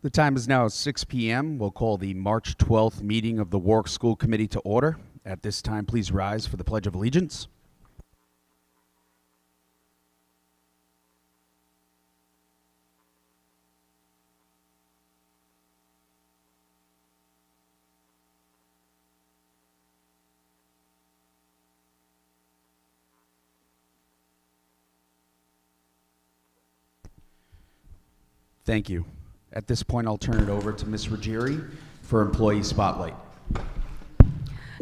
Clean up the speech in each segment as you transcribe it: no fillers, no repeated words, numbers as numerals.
The time is now 6 p.m. We'll call the March 12th meeting of the Warwick School Committee to order. At this time, please rise for the Pledge of Allegiance. Thank you. At this point, I'll turn it over to Ms. Ruggieri for Employee Spotlight.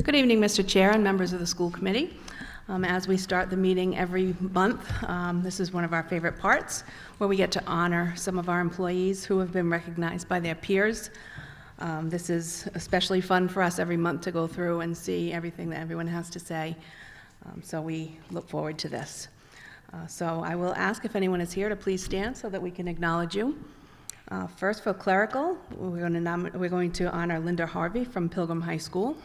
Good evening, Mr. Chair and members of the school committee. As we start the meeting every month, this is one of our favorite parts where we get to honor some of our employees who have been recognized by their peers. This is especially fun for us every month to go through and see everything that everyone has to say. So we look forward to this. So I will ask if anyone is here to please stand so that we can acknowledge you. First, for clerical, we're going to honor Linda Harvey from Pilgrim High School.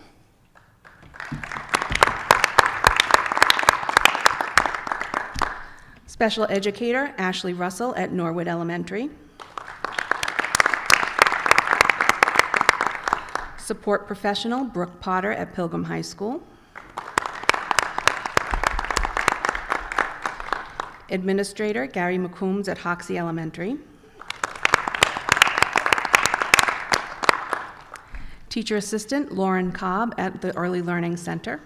Special educator, Ashley Russell at Norwood Elementary. Support professional, Brooke Potter at Pilgrim High School. Administrator, Gary McCombs at Hoxie Elementary. Teacher assistant, Lauren Cobb at the Early Learning Center.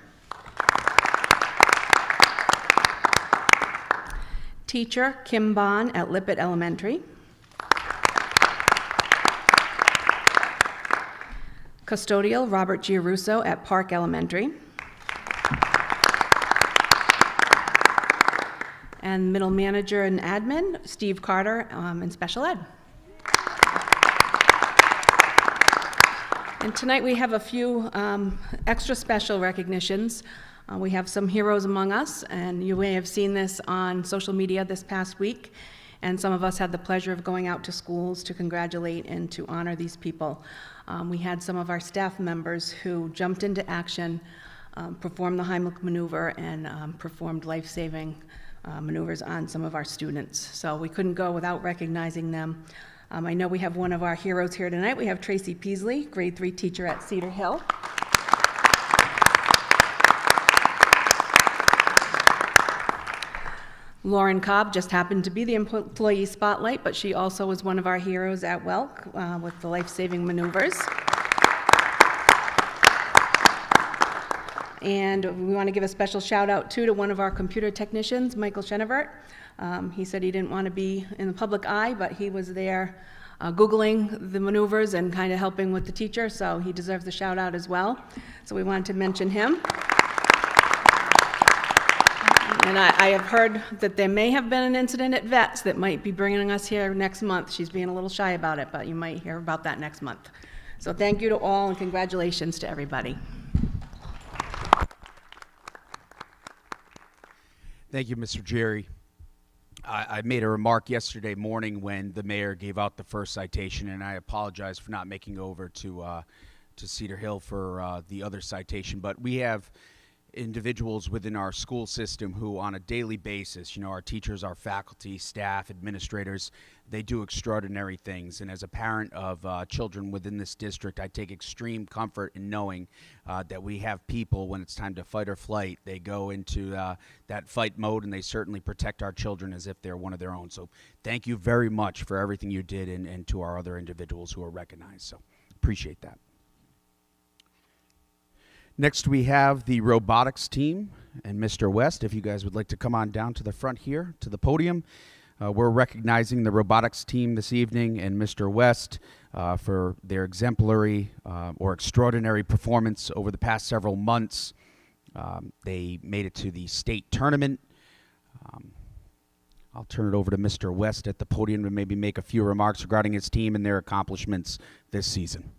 Teacher, Kim Bond at Lippett Elementary. Custodial, Robert Giarusso at Park Elementary. And middle manager and admin, Steve Carter in special ed. And tonight we have a few extra special recognitions. We have some heroes among us, and you may have seen this on social media this past week, and some of us had the pleasure of going out to schools to congratulate and to honor these people. We had some of our staff members who jumped into action, performed the Heimlich maneuver, and performed life-saving maneuvers on some of our students. So we couldn't go without recognizing them. I know we have one of our heroes here tonight. We have Tracy Peasley, grade 3 teacher at Cedar Hill. Lauren Cobb just happened to be the employee spotlight, but she also was one of our heroes at Welk with the life-saving maneuvers. And we want to give a special shout out to one of our computer technicians, Michael Chenevert. He said he didn't want to be in the public eye, but he was there Googling the maneuvers and kind of helping with the teacher, so he deserves a shout out as well. So we wanted to mention him. And I have heard that there may have been an incident at Vets that might be bringing us here next month. She's being a little shy about it, but you might hear about that next month. So thank you to all and congratulations to everybody. Thank you, Mr. Jerry. I made a remark yesterday morning when the mayor gave out the first citation, and I apologize for not making over to Cedar Hill for the other citation. But we have individuals within our school system who on a daily basis, our teachers, our faculty, staff, administrators, they do extraordinary things. And as a parent of children within this district, I take extreme comfort in knowing that we have people, when it's time to fight or flight, they go into that fight mode, and they certainly protect our children as if they're one of their own. So thank you very much for everything you did, and to our other individuals who are recognized. So appreciate that. Next, we have the robotics team and Mr. West. If you guys would like to come on down to the front here, to the podium. We're recognizing the robotics team this evening and Mr. West for their exemplary or extraordinary performance over the past several months. They made it to the state tournament. I'll turn it over to Mr. West at the podium to maybe make a few remarks regarding his team and their accomplishments this season.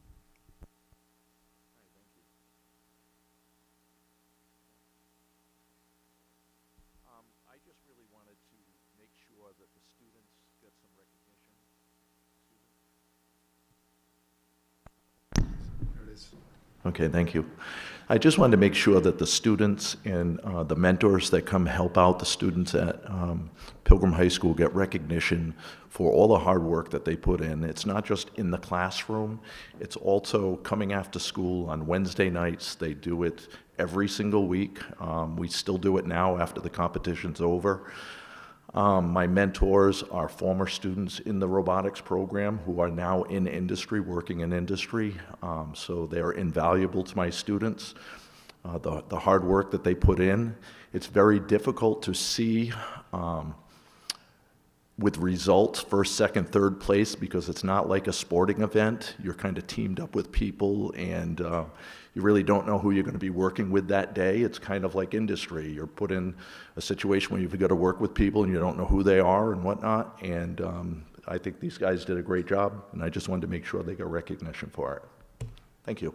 Okay, thank you. I just wanted to make sure that the students and the mentors that come help out the students at Pilgrim High School get recognition for all the hard work that they put in. It's not just in the classroom, it's also coming after school on Wednesday nights. They do it every single week. We still do it now after the competition's over. My mentors are former students in the robotics program who are now in industry, working in industry. So they're invaluable to my students. The hard work that they put in, it's very difficult to see with results, first, second, third place, because it's not like a sporting event. You're kind of teamed up with people, and you really don't know who you're going to be working with that day. It's kind of like industry. You're put in a situation where you've got to work with people and you don't know who they are and whatnot. And I think these guys did a great job, and I just wanted to make sure they got recognition for it. Thank you.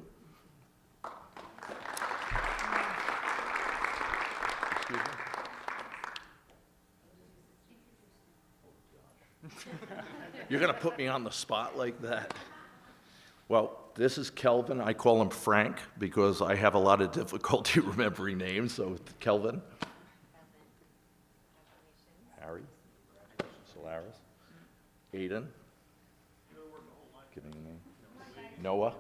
You're going to put me on the spot like that? Well, this is Kelvin. I call him Frank because I have a lot of difficulty remembering names. So, Kelvin. Harry. Solaris. Aiden. Giving a name. Noah.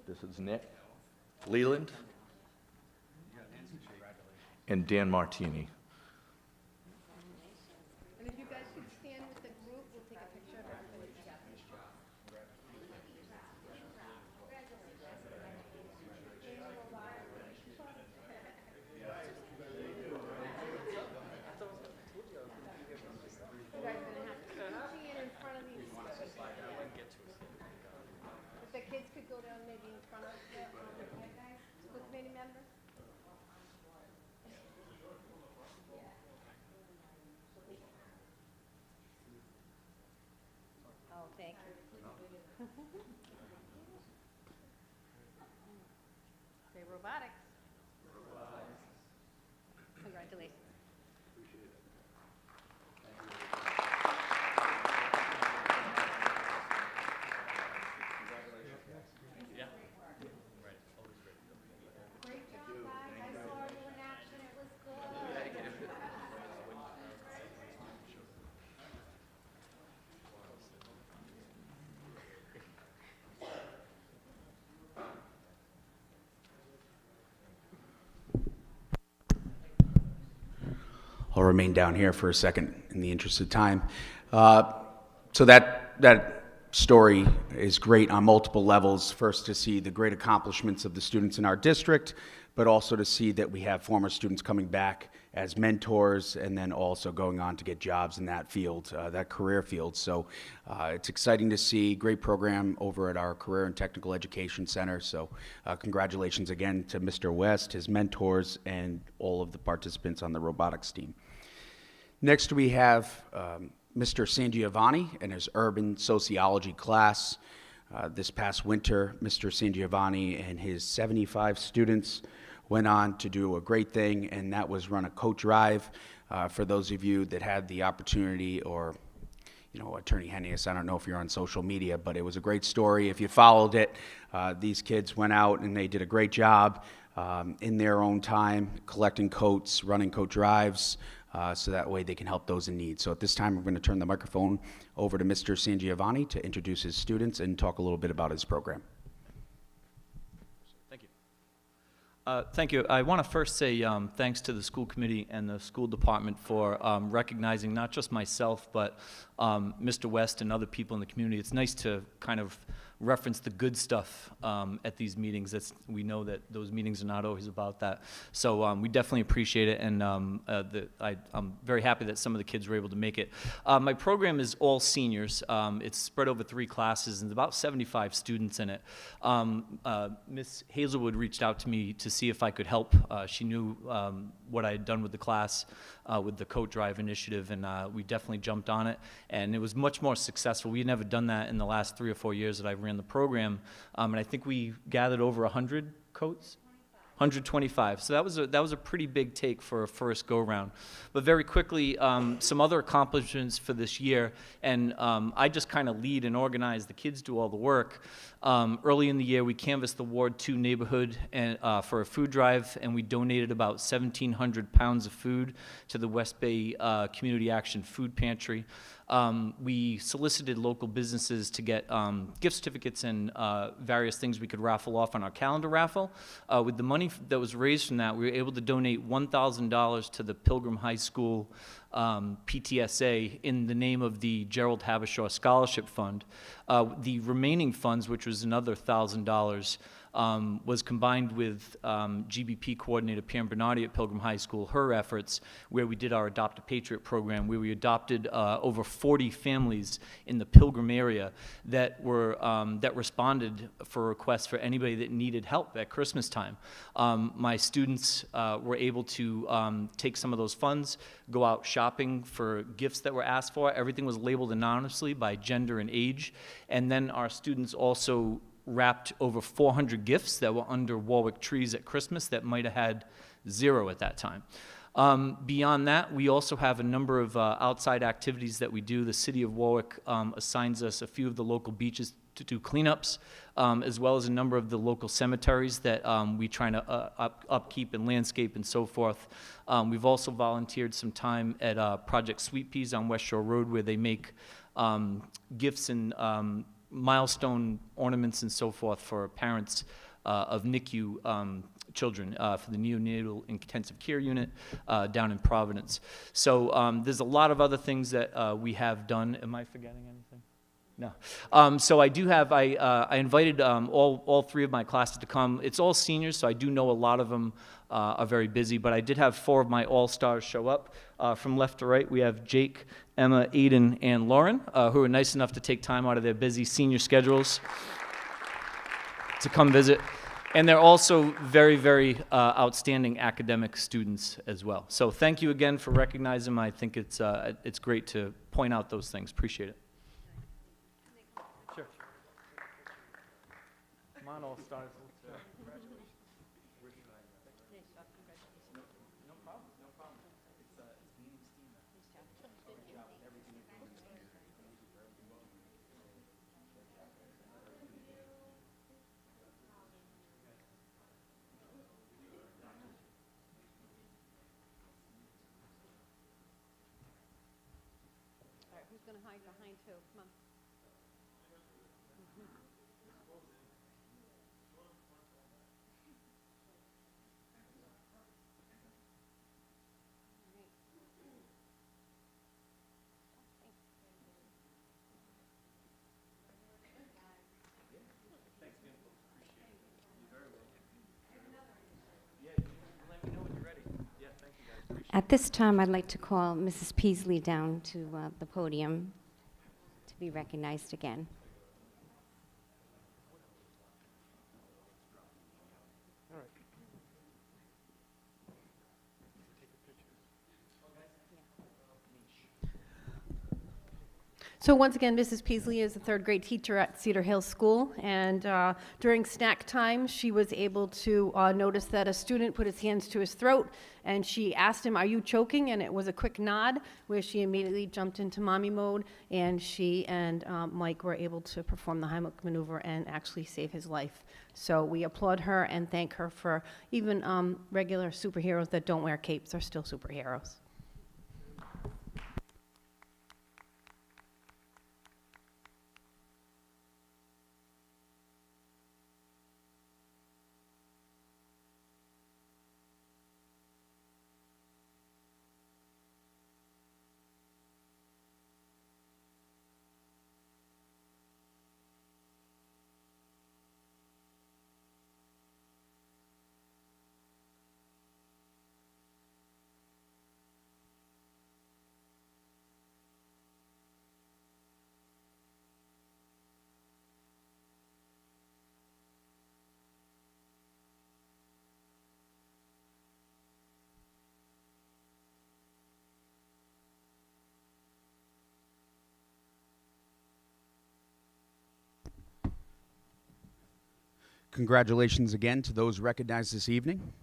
This is Nick. Leland. And Dan Martini. And if you guys could stand with the group, we'll take a picture of everybody together. You guys are gonna have to stand in front of these. If the kids could go down maybe in front of the school committee members. Oh, thank you. Say robotics. Congratulations. Great job, guys. I saw you in action. It was good. I'll remain down here for a second in the interest of time. So that story is great on multiple levels. First, to see the great accomplishments of the students in our district, but also to see that we have former students coming back as mentors and then also going on to get jobs in that field, that career field. So it's exciting to see. Great program over at our Career and Technical Education Center. So congratulations again to Mr. West, his mentors, and all of the participants on the robotics team. Next, we have Mr. Sangiovanni and his urban sociology class. This past winter, Mr. Sangiovanni and his 75 students went on to do a great thing, and that was run a coat drive. For those of you that had the opportunity, or Attorney Hennius, I don't know if you're on social media, but it was a great story. If you followed it, these kids went out and they did a great job in their own time, collecting coats, running coat drives, so that way they can help those in need. So at this time, we're going to turn the microphone over to Mr. Sangiovanni to introduce his students and talk a little bit about his program. Thank you. Thank you. I want to first say thanks to the school committee and the school department for recognizing not just myself, but Mr. West and other people in the community. It's nice to kind of reference the good stuff at these meetings. We know that those meetings are not always about that. So we definitely appreciate it, and I'm very happy that some of the kids were able to make it. My program is all seniors. It's spread over 3 classes, and about 75 students in it. Miss Hazelwood reached out to me to see if I could help. She knew what I had done with the class, with the coat drive initiative, and we definitely jumped on it, and it was much more successful. We had never done that in the last 3 or 4 years that I ran the program, and I think we gathered over 100 coats. 125. So that was a pretty big take for a first go-round. But very quickly, some other accomplishments for this year, and I just kind of lead and organize. The kids do all the work. Early in the year, we canvassed the Ward 2 neighborhood and, for a food drive, and we donated about 1,700 pounds of food to the West Bay Community Action Food Pantry. We solicited local businesses to get gift certificates and various things we could raffle off on our calendar raffle. With the money that was raised from that, we were able to donate $1,000 to the Pilgrim High School PTSA in the name of the Gerald Habershaw Scholarship Fund. The remaining funds, which was another $1,000, was combined with GBP coordinator Pam Bernardi at Pilgrim High School, her efforts, where we did our Adopt a Patriot program, where we adopted over 40 families in the Pilgrim area that were that responded for requests for anybody that needed help at Christmas time. My students were able to take some of those funds, go out shopping for gifts that were asked for. Everything was labeled anonymously by gender and age, and then our students also wrapped over 400 gifts that were under Warwick trees at Christmas that might have had 0 at that time. Beyond that, we also have a number of outside activities that we do. The city of Warwick assigns us a few of the local beaches to do cleanups, as well as a number of the local cemeteries that we try to upkeep and landscape and so forth. We've also volunteered some time at Project Sweet Peas on West Shore Road, where they make gifts and milestone ornaments and so forth for parents of NICU children for the neonatal intensive care unit down in Providence. So there's a lot of other things that we have done. Am I forgetting anything? No. So I do have, I invited all 3 of my classes to come. It's all seniors, so I do know a lot of them are very busy, but I did have 4 of my all-stars show up. From left to right, we have Jake, Emma, Aiden, and Lauren, who are nice enough to take time out of their busy senior schedules to come visit. And they're also very, very outstanding academic students as well. So thank you again for recognizing them. I think it's great to point out those things. Appreciate it. Sure. Come on, all stars. Who's going to hide behind who? Come on. At this time, I'd like to call Mrs. Peasley down to the podium to be recognized again. So once again, Mrs. Peasley is a third grade teacher at Cedar Hill School, and during snack time, she was able to notice that a student put his hands to his throat, and she asked him, "Are you choking?" And it was a quick nod, where she immediately jumped into mommy mode, and she and Mike were able to perform the Heimlich maneuver and actually save his life. So we applaud her and thank her for even regular superheroes that don't wear capes are still superheroes. Congratulations again to those recognized this evening.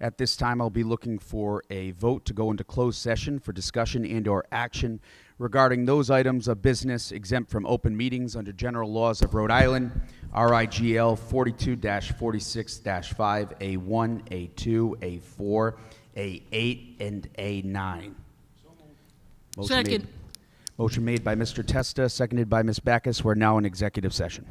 At this time, I'll be looking for a vote to go into closed session for discussion and/or action regarding those items of business exempt from open meetings under general laws of Rhode Island, RIGL 42-46-5, A1, A2, A4, A8, and A9. Second. Motion made by Mr. Testa, seconded by Ms. Backus. We're now in executive session.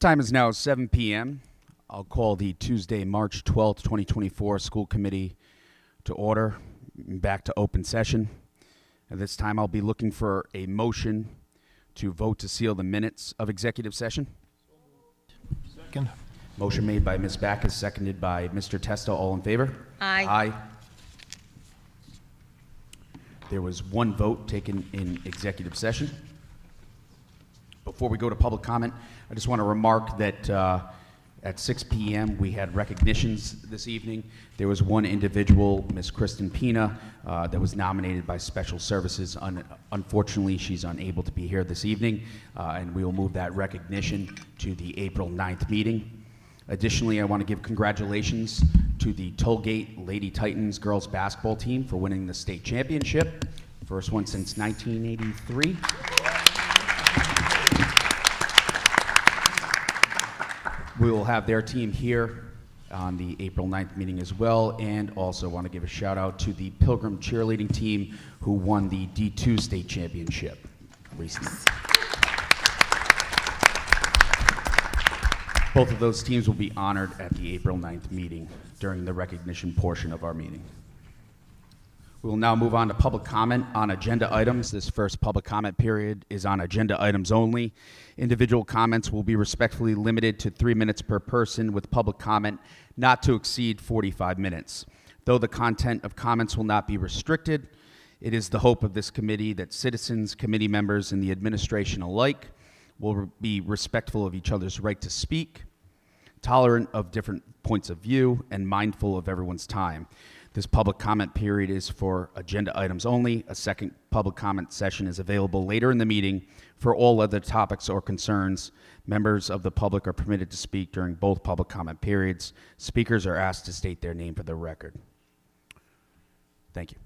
Time is now 7 p.m. I'll call the Tuesday, March 12th, 2024 School Committee to order, back to open session. At this time, I'll be looking for a motion to vote to seal the minutes of executive session. Second. Motion made by Ms. Backus, seconded by Mr. Testa. All in favor? Aye. Aye. There was one vote taken in executive session. Before we go to public comment, I just want to remark that at 6 p.m. we had recognitions this evening. There was one individual, Ms. Kristen Pina, that was nominated by Special Services. Unfortunately, she's unable to be here this evening, and we will move that recognition to the April 9th meeting. Additionally, I want to give congratulations to the Tollgate Lady Titans girls basketball team for winning the state championship. First one since 1983. We will have their team here on the April 9th meeting as well, and also want to give a shout out to the Pilgrim cheerleading team who won the D2 state championship recently. Both of those teams will be honored at the April 9th meeting during the recognition portion of our meeting. We will now move on to public comment on agenda items. This first public comment period is on agenda items only. Individual comments will be respectfully limited to 3 minutes per person, with public comment not to exceed 45 minutes. Though the content of comments will not be restricted, it is the hope of this committee that citizens, committee members, and the administration alike will be respectful of each other's right to speak, tolerant of different points of view, and mindful of everyone's time. This public comment period is for agenda items only. A second public comment session is available later in the meeting for all other topics or concerns. Members of the public are permitted to speak during both public comment periods. Speakers are asked to state their name for the record. Thank you.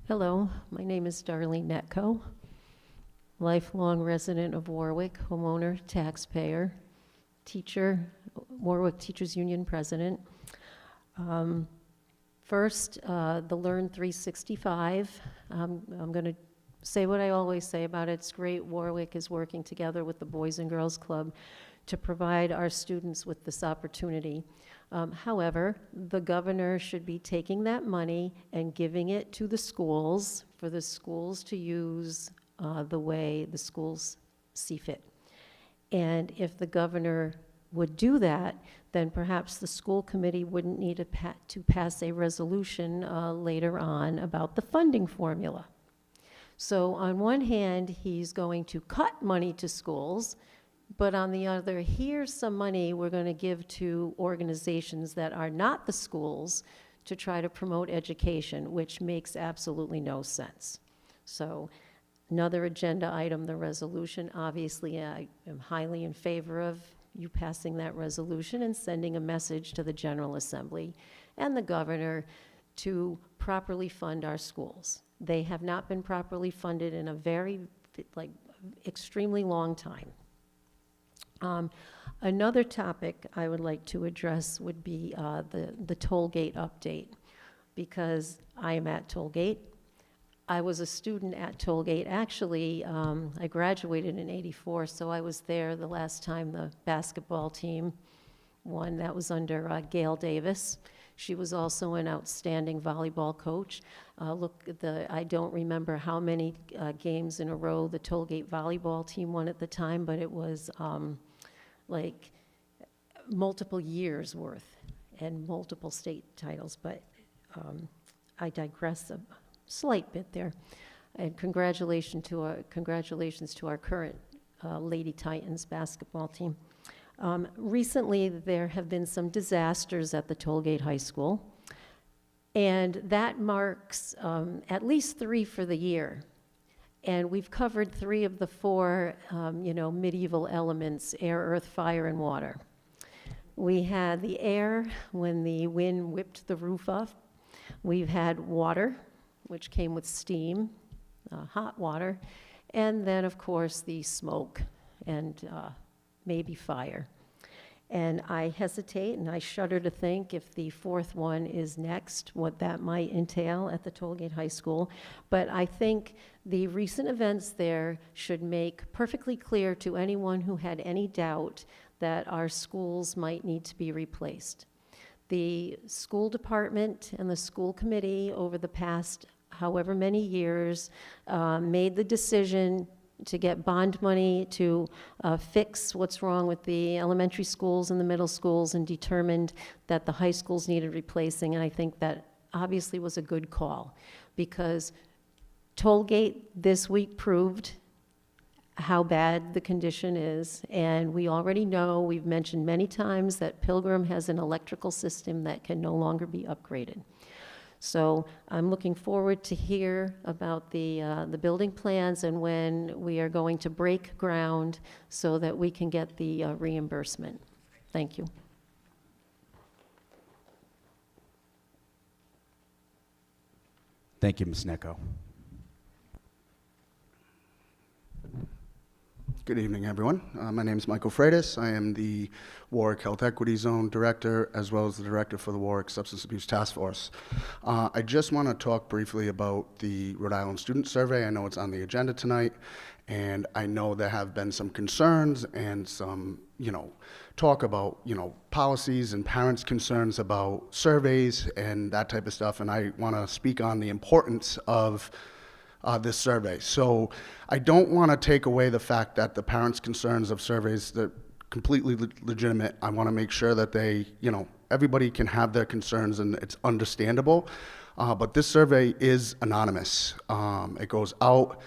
Hello, my name is Darlene Netco, lifelong resident of Warwick, homeowner, taxpayer, teacher, Warwick Teachers Union president. First, the Learn 365. I'm going to say what I always say about it. It's great Warwick is working together with the Boys and Girls Club to provide our students with this opportunity. However, the governor should be taking that money and giving it to the schools for the schools to use the way the schools see fit. And if the governor would do that, then perhaps the school committee wouldn't need to pass a resolution later on about the funding formula. So on one hand, he's going to cut money to schools, but on the other, here's some money we're going to give to organizations that are not the schools to try to promote education, which makes absolutely no sense. So another agenda item, the resolution. Obviously, I am highly in favor of you passing that resolution and sending a message to the General Assembly and the governor to properly fund our schools. They have not been properly funded in a very, extremely long time. Another topic I would like to address would be the toll gate update, because I am at Tollgate. I was a student at Tollgate. Actually, I graduated in '84, so I was there the last time the basketball team won. That was under Gail Davis. She was also an outstanding volleyball coach. I don't remember how many games in a row the Tollgate volleyball team won at the time, but it was like multiple years worth and multiple state titles. But I digress a slight bit there. And congratulations to our current Lady Titans basketball team. Recently, there have been some disasters at the Tollgate High School, and that marks at least 3 for the year. And we've covered 3 of the 4, medieval elements: air, earth, fire, and water. We had the air when the wind whipped the roof off. We've had water, which came with steam, hot water, and then, of course, the smoke and maybe fire. And I hesitate and I shudder to think if the fourth one is next, what that might entail at the Tollgate High School. But I think the recent events there should make perfectly clear to anyone who had any doubt that our schools might need to be replaced. The school department and the school committee over the past however many years made the decision to get bond money to fix what's wrong with the elementary schools and the middle schools, and determined that the high schools needed replacing. And I think that obviously was a good call, because Tollgate this week proved how bad the condition is. And we already know, we've mentioned many times, that Pilgrim has an electrical system that can no longer be upgraded. So I'm looking forward to hear about the building plans and when we are going to break ground so that we can get the reimbursement. Thank you. Thank you, Ms. Necco. Good evening, everyone. My name is Michael Freitas. I am the Warwick Health Equity Zone Director, as well as the Director for the Warwick Substance Abuse Task Force. I just want to talk briefly about the Rhode Island Student Survey. I know it's on the agenda tonight, and I know there have been some concerns and some, talk about, policies and parents' concerns about surveys and that type of stuff, and I want to speak on the importance of this survey. So I don't want to take away the fact that the parents' concerns of surveys, they're completely legitimate. I want to make sure that they, everybody can have their concerns and it's understandable. But this survey is anonymous. It goes out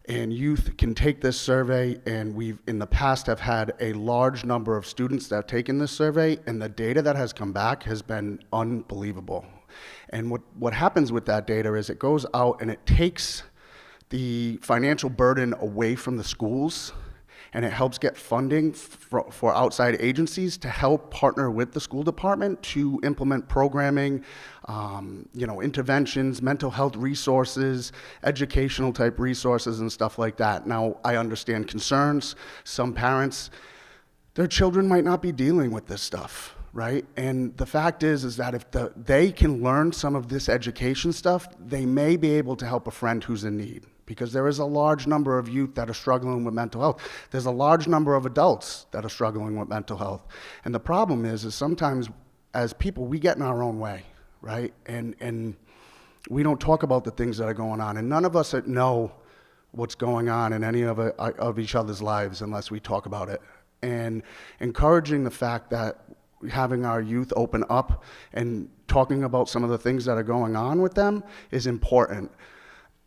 and youth can take this survey, and we've in the past have had a large number of students that have taken this survey, and the data that has come back has been unbelievable. And what happens with that data is it goes out and it takes the financial burden away from the schools, and it helps get funding for outside agencies to help partner with the school department to implement programming, interventions, mental health resources, educational type resources and stuff like that. Now, I understand concerns. Some parents, their children might not be dealing with this stuff, right? And the fact is that if they can learn some of this education stuff, they may be able to help a friend who's in need, because there is a large number of youth that are struggling with mental health. There's a large number of adults that are struggling with mental health. And the problem is sometimes as people, we get in our own way, right? And we don't talk about the things that are going on. And none of us know what's going on in any of each other's lives unless we talk about it. And encouraging the fact that having our youth open up and talking about some of the things that are going on with them is important.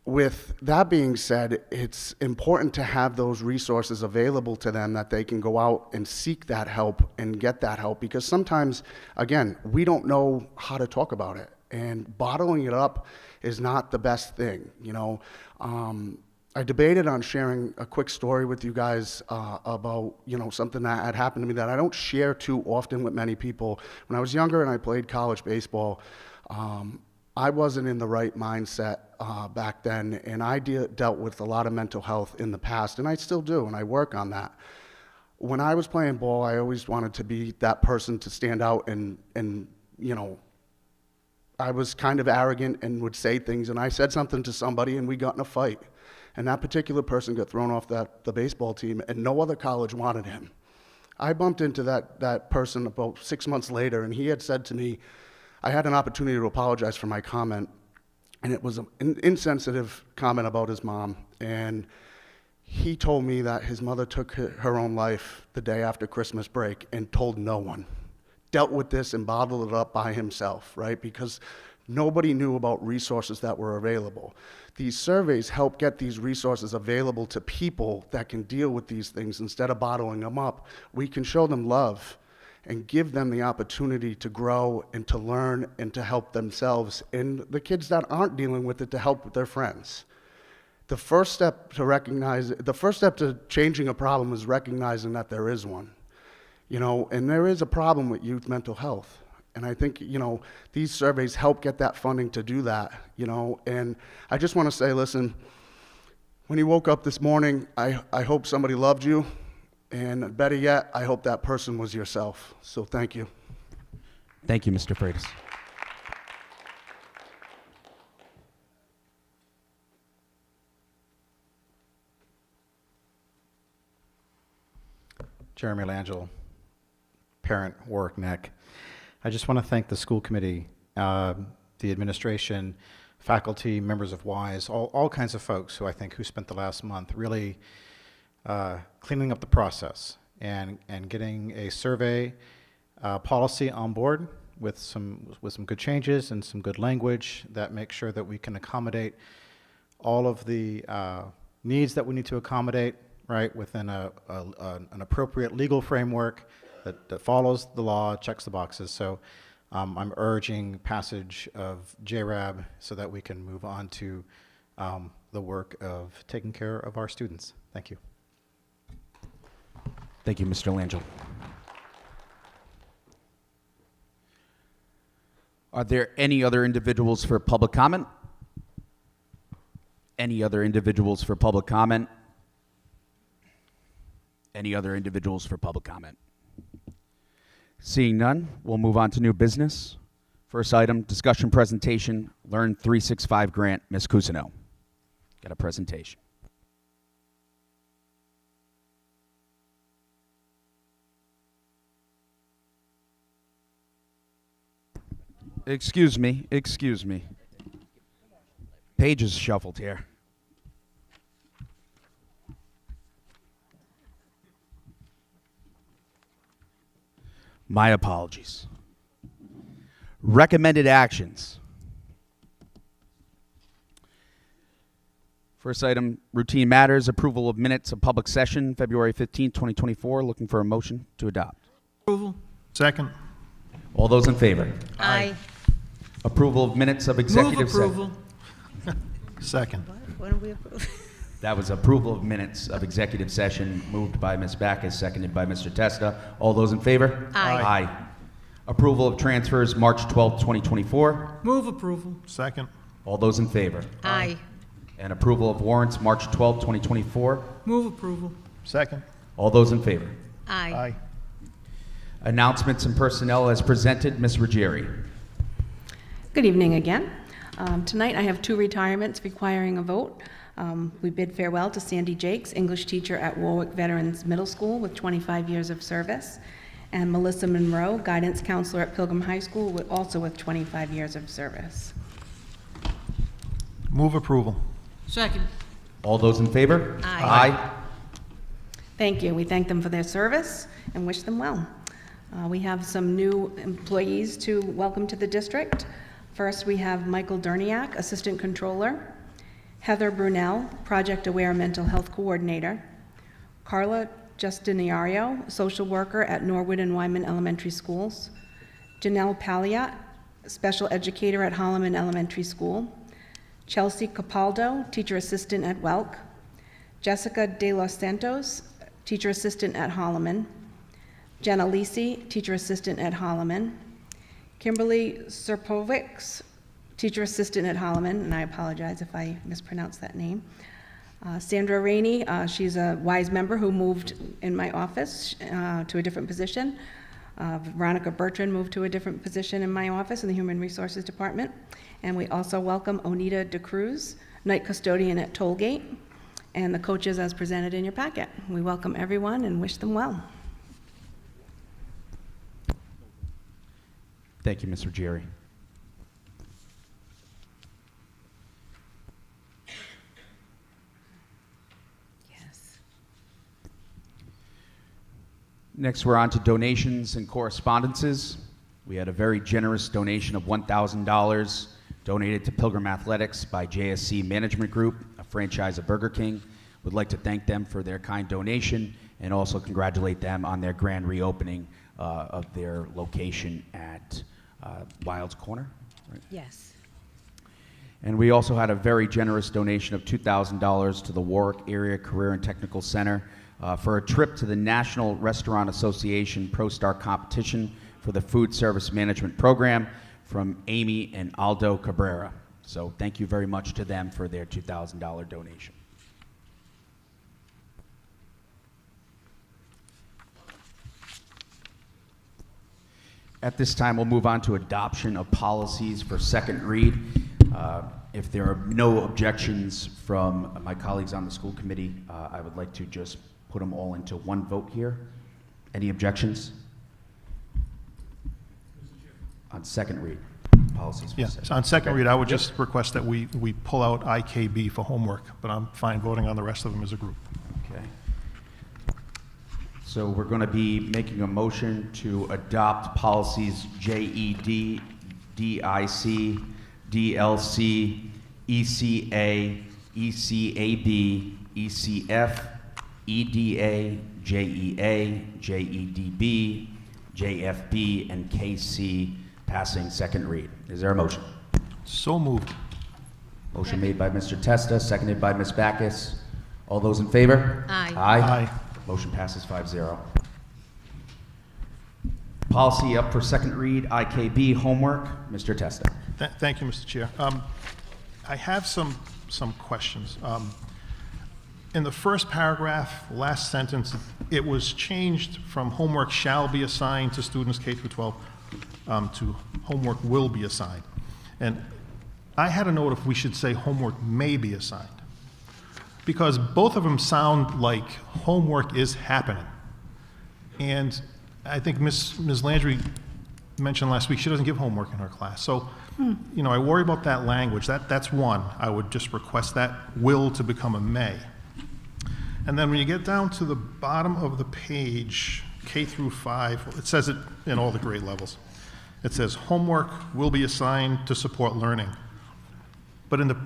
With that being said, it's important to have those resources available to them that they can go out and seek that help and get that help, because sometimes, again, we don't know how to talk about it, and bottling it up is not the best thing. I debated on sharing a quick story with you guys about something that had happened to me that I don't share too often with many people. When I was younger and I played college baseball, I wasn't in the right mindset back then, and I dealt with a lot of mental health in the past, and I still do, and I work on that. When I was playing ball, I always wanted to be that person to stand out, and I was kind of arrogant and would say things, and I said something to somebody, and we got in a fight, and that particular person got thrown off the baseball team, and no other college wanted him. I bumped into that person about 6 months later, and he had said to me, I had an opportunity to apologize for my comment, and it was an insensitive comment about his mom. And he told me that his mother took her own life the day after Christmas break and told no one. Dealt with this and bottled it up by himself, right? Because nobody knew about resources that were available. These surveys help get these resources available to people that can deal with these things. Instead of bottling them up, we can show them love and give them the opportunity to grow and to learn and to help themselves, and the kids that aren't dealing with it to help with their friends. The first step to changing a problem is recognizing that there is one, and there is a problem with youth mental health. And I think, these surveys help get that funding to do that, and I just want to say, listen, when you woke up this morning, I hope somebody loved you. And better yet, I hope that person was yourself. So thank you. Thank you, Mr. Freitas. Jeremy Langell, parent, Warwick Neck. I just want to thank the school committee, the administration, faculty, members of WISE, all kinds of folks who spent the last month really cleaning up the process and getting a survey policy on board with some good changes and some good language that makes sure that we can accommodate all of the needs that we need to accommodate, right, within an appropriate legal framework that follows the law, checks the boxes. So I'm urging passage of JRAB so that we can move on to the work of taking care of our students. Thank you. Thank you, Mr. Langell. Are there any other individuals for public comment? Any other individuals for public comment? Any other individuals for public comment? Seeing none, we'll move on to new business. First item, discussion presentation, Learn 365 grant, Ms. Cousineau. Got a presentation. Excuse me. Pages shuffled here. My apologies. Recommended actions. First item, routine matters, approval of minutes of public session, February 15, 2024. Looking for a motion to adopt. Approval. Second. All those in favor? Aye. Approval of minutes of executive session. Move approval. Second. What do we approve? That was approval of minutes of executive session, moved by Ms. Backus, seconded by Mr. Testa. All those in favor? Aye. Aye. Approval of transfers, March 12, 2024. Move approval. Second. All those in favor? Aye. And approval of warrants, March 12, 2024. Move approval. Second. All those in favor? Aye. Announcements and personnel as presented. Ms. Ruggieri. Good evening again. Tonight I have two retirements requiring a vote. We bid farewell to Sandy Jakes, English teacher at Warwick Veterans Middle School with 25 years of service, and Melissa Monroe, guidance counselor at Pilgrim High School, also with 25 years of service. Move approval. Second. All those in favor? Aye. Thank you. We thank them for their service and wish them well. We have some new employees to welcome to the district. First, we have Michael Derniak, Assistant Controller, Heather Brunel, Project Aware Mental Health Coordinator, Carla Justiniario, Social Worker at Norwood and Wyman Elementary Schools, Janelle Palliat, Special Educator at Holloman Elementary School, Chelsea Capaldo, Teacher Assistant at Welk, Jessica De Los Santos, Teacher Assistant at Holloman, Jenna Lisi, Teacher Assistant at Holloman, Kimberly Serpovics, Teacher Assistant at Holloman, and I apologize if I mispronounced that name. Sandra Rainey, she's a WISE member who moved in my office to a different position. Veronica Bertrand moved to a different position in my office in the Human Resources Department. And we also welcome Onita De Cruz, night custodian at Tollgate, and the coaches as presented in your packet. We welcome everyone and wish them well. Thank you, Mr. Jerry. Yes. Next, we're on to donations and correspondences. We had a very generous donation of $1,000 donated to Pilgrim Athletics by JSC Management Group, a franchise of Burger King. Would like to thank them for their kind donation and also congratulate them on their grand reopening of their location at Wild's Corner. Right? Yes. And we also had a very generous donation of $2,000 to the Warwick Area Career and Technical Center for a trip to the National Restaurant Association ProStar competition for the Food Service Management Program from Amy and Aldo Cabrera. So thank you very much to them for their $2,000 donation. At this time, we'll move on to adoption of policies for second read. If there are no objections from my colleagues on the school committee, I would like to just put them all into one vote here. Any objections? On second read, policies for Yeah, second. so on second read, I would Yep. just request that we pull out IKB for homework, but I'm fine voting on the rest of them as a group. Okay. So we're going to be making a motion to adopt policies JED, DIC, DLC, ECA, ECAB, ECF, EDA, JEA, JEDB, JFB, and KC passing second read. Is there a motion? So moved. Motion made by Mr. Testa, seconded by Ms. Backus. All those in favor? Aye. Aye. Aye. Motion passes 5-0. Policy up for second read, IKB, homework. Mr. Testa. Thank you, Mr. Chair. I have some questions. In the first paragraph, last sentence, it was changed from homework shall be assigned to students K through 12 to homework will be assigned. And I had a note if we should say homework may be assigned, because both of them sound like homework is happening. And I think Ms. Landry mentioned last week she doesn't give homework in her class. So, you know, I worry about that language. That's one. I would just request that will to become a may. And then when you get down to the bottom of the page, K through 5, it says it in all the grade levels. It says homework will be assigned to support learning. But in the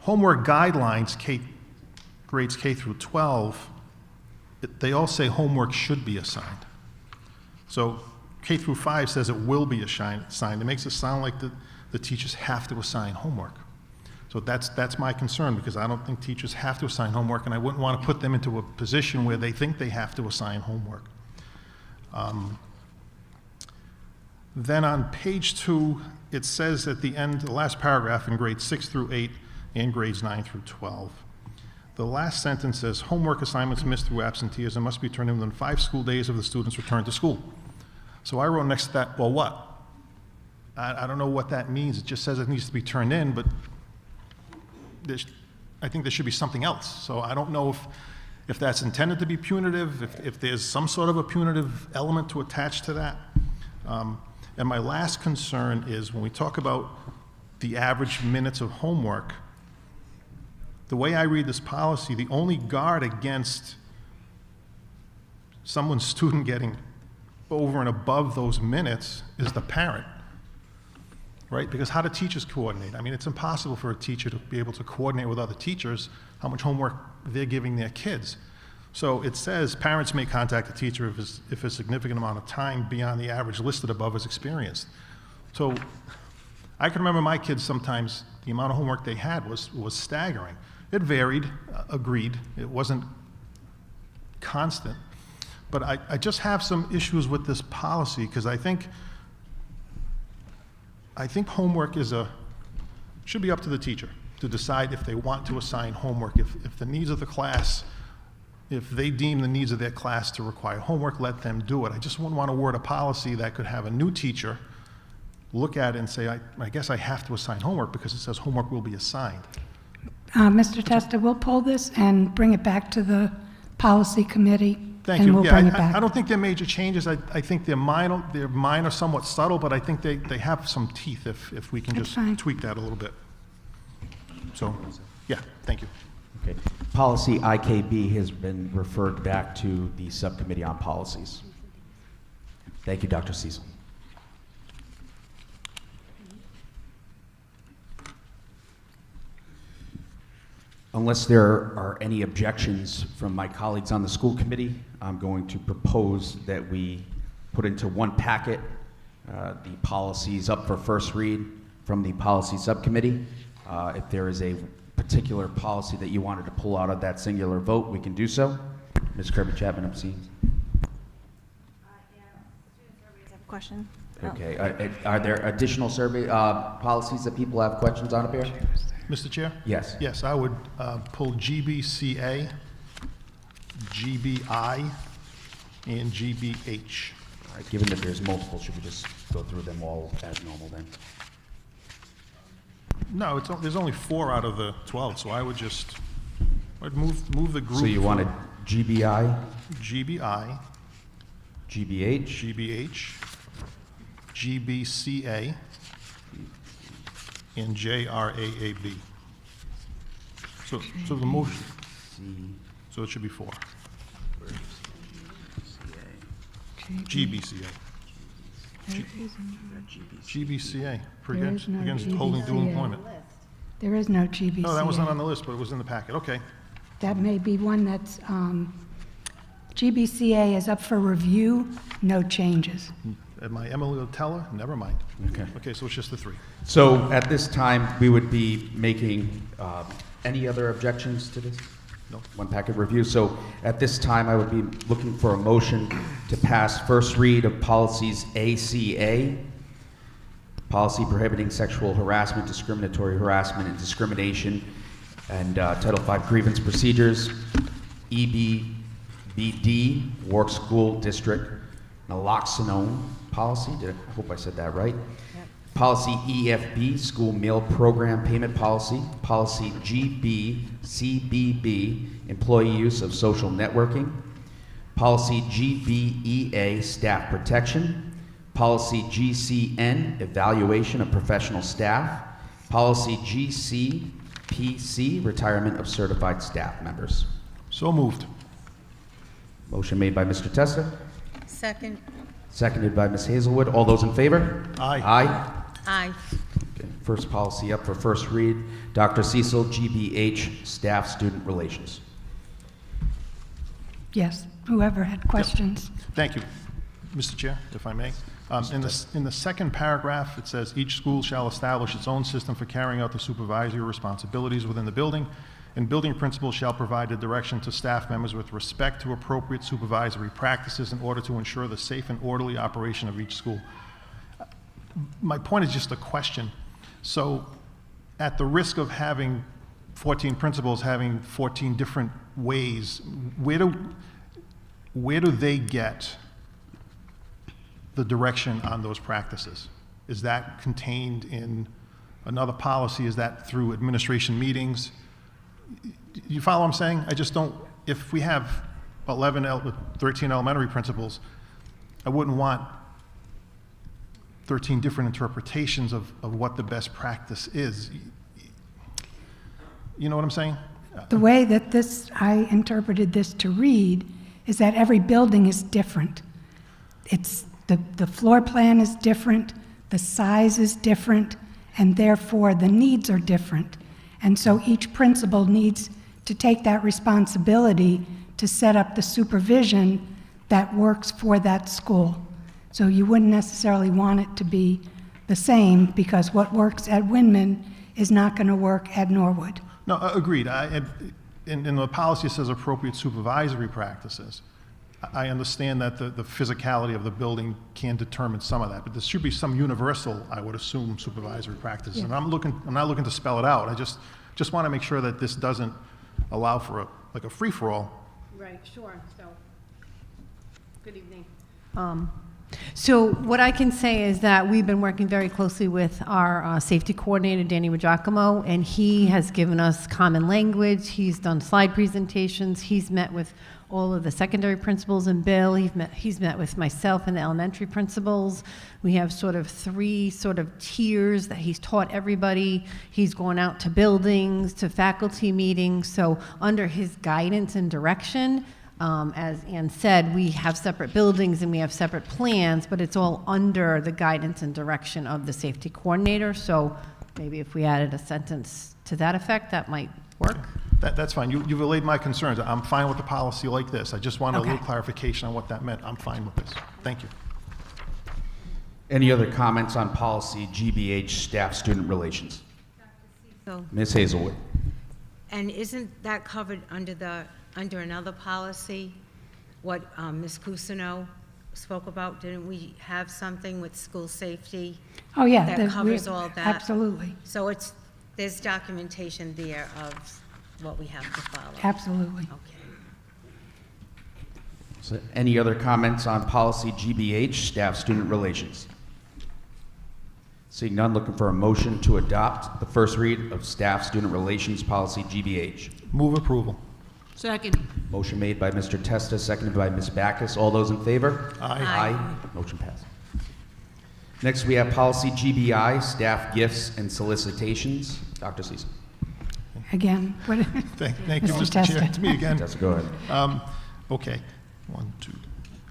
homework guidelines, grades K through 12, they all say homework should be assigned. So K through 5 says it will be assigned. It makes it sound like the teachers have to assign homework. So that's my concern, because I don't think teachers have to assign homework, and I wouldn't want to put them into a position where they think they have to assign homework. Then on page 2, it says at the end, the last paragraph in grades 6 through 8 and grades 9 through 12. The last sentence says, homework assignments missed through absenteeism must be turned in within 5 school days of the student's return to school. So I wrote next to that, well, what? I don't know what that means. It just says it needs to be turned in, but I think there should be something else. So I don't know if that's intended to be punitive, if there's some sort of a punitive element to attach to that. And my last concern is when we talk about the average minutes of homework, the way I read this policy, the only guard against someone's student getting over and above those minutes is the parent, right? Because how do teachers coordinate? I mean, it's impossible for a teacher to be able to coordinate with other teachers how much homework they're giving their kids. So it says parents may contact the teacher if a significant amount of time beyond the average listed above is experienced. So I can remember my kids sometimes, the amount of homework they had was staggering. It varied, agreed. It wasn't constant. But I just have some issues with this policy, because I think homework should be up to the teacher to decide if they want to assign homework. If the needs of the class, if they deem the needs of their class to require homework, let them do it. I just wouldn't want to word a policy that could have a new teacher look at it and say, I guess I have to assign homework because it says homework will be assigned. Mr. Testa, we'll pull this and bring it back to the policy committee. Thank and you. We'll Yeah, bring it back. I don't think they're major changes. I think they're minor, somewhat subtle, but I think they have some teeth if we can That's just fine. tweak that a little bit. So, yeah, thank you. Okay. Policy IKB has been referred back to the subcommittee on policies. Thank you, Dr. Cecil. Unless there are any objections from my colleagues on the school committee, I'm going to propose that we put into one packet the policies up for first read from the policy subcommittee. If there is a particular policy that you wanted to pull out of that singular vote, we can do so. Ms. Kirby Chapman abstains. Question. Okay. Are there additional survey policies that people have questions on up here? Mr. Chair? Yes. Yes, I would pull GBCA, GBI, and GBH. Given that there's multiple, should we just go through them all as normal then? No, there's only 4 out of the 12, so I would just, I'd move the group. So you wanted GBI, GBI, GBH, GBH, GBCA, and JRAAB. So the motion, so it should be 4. GBCA. GBCA, There is no against holding dual GBCA. employment. There is no GBCA. No, that was not on the list, but it was in the packet. Okay. That may be one that's, GBCA is up for review, no changes. Am I Emily Teller? Never mind. Okay. Okay, so it's just the 3. So at this time, we would be making any other objections to this? No. One packet review. So at this time, I would be looking for a motion to pass first read of policies ACA, policy prohibiting sexual harassment, discriminatory harassment, and discrimination, and Title V grievance procedures, EBBD, Warwick School District naloxone policy. I hope I said that right. Policy EFB, School Meal Program Payment Policy. Policy GBCBB, Employee Use of Social Networking. Policy GBEA, Staff Protection. Policy GCN, Evaluation of Professional Staff. Policy GCPC, Retirement of Certified Staff Members. So moved. Motion made by Mr. Testa, Second. seconded by Ms. Hazelwood. All those in favor? Aye. Aye. Aye. Okay. First policy up for first read, Dr. Cecil, GBH, Staff Student Relations. Yes, whoever had questions. Thank you. Mr. Chair, if I may. In the second paragraph, it says, each school shall establish its own system for carrying out the supervisory responsibilities within the building, and building principals shall provide the direction to staff members with respect to appropriate supervisory practices in order to ensure the safe and orderly operation of each school. My point is just a question. So at the risk of having 14 principals having 14 different ways, where do they get the direction on those practices? Is that contained in another policy? Is that through administration meetings? You follow what I'm saying? I just don't, if we have 13 elementary principals, I wouldn't want 13 different interpretations of what the best practice is. You know what I'm saying? The way that I interpreted this to read is that every building is different. It's, the floor plan is different, the size is different, and therefore the needs are different. And so each principal needs to take that responsibility to set up the supervision that works for that school. So you wouldn't necessarily want it to be the same, because what works at Windman is not going to work at Norwood. No, agreed. In the policy, it says appropriate supervisory practices. I understand that the physicality of the building can determine some of that, but there should be some universal, I would assume, supervisory practices. Yeah. And I'm not looking to spell it out. I just want to make sure that this doesn't allow for a free-for-all. Right, sure, so, good evening. So what I can say is that we've been working very closely with our safety coordinator, Danny Giacomo, and he has given us common language. He's done slide presentations. He's met with all of the secondary principals and Bill. He's met with myself and the elementary principals. We have sort of 3 tiers that he's taught everybody. He's gone out to buildings, to faculty meetings. So under his guidance and direction, as Ann said, we have separate buildings and we have separate plans, but it's all under the guidance and direction of the safety coordinator. So maybe if we added a sentence to that effect, that might work. That's fine. You've allayed my concerns. I'm fine with the policy like this. I just wanted Okay. a little clarification on what that meant. I'm fine with this. Thank you. Any other comments on policy GBH, Staff Student Relations? So, Ms. Hazelwood. and isn't that covered under another policy? What Ms. Cusino spoke about? Didn't we have something with school safety? Oh, yeah. That covers all that? Absolutely, So there's documentation there of what we have to follow? absolutely. Okay. So any other comments on policy GBH, staff-student relations? Seeing none, looking for a motion to adopt the first read of staff-student relations policy GBH. Move approval. Second. Motion made by Mr. Testa, seconded by Ms. Backus. All those in favor? Aye. Aye. Motion passed. Next, we have policy GBI, staff gifts and solicitations. Dr. Cecil. Again, what? Thank you, Mr. Mr. Chair. Testa. It's me again. Testa, go ahead. Okay, 1, 2.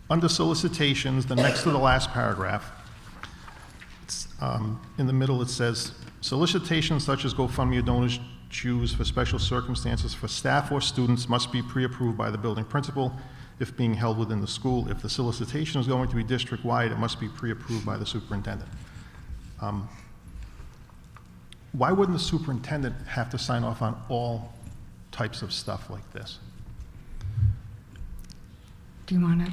Under solicitations, the next to the last paragraph, it's, in the middle it says, solicitations such as GoFundMe or donors choose for special circumstances for staff or students must be pre-approved by the building principal if being held within the school. If the solicitation is going to be district-wide, it must be pre-approved by the superintendent. Why wouldn't the superintendent have to sign off on all types of stuff like this? Do you want to?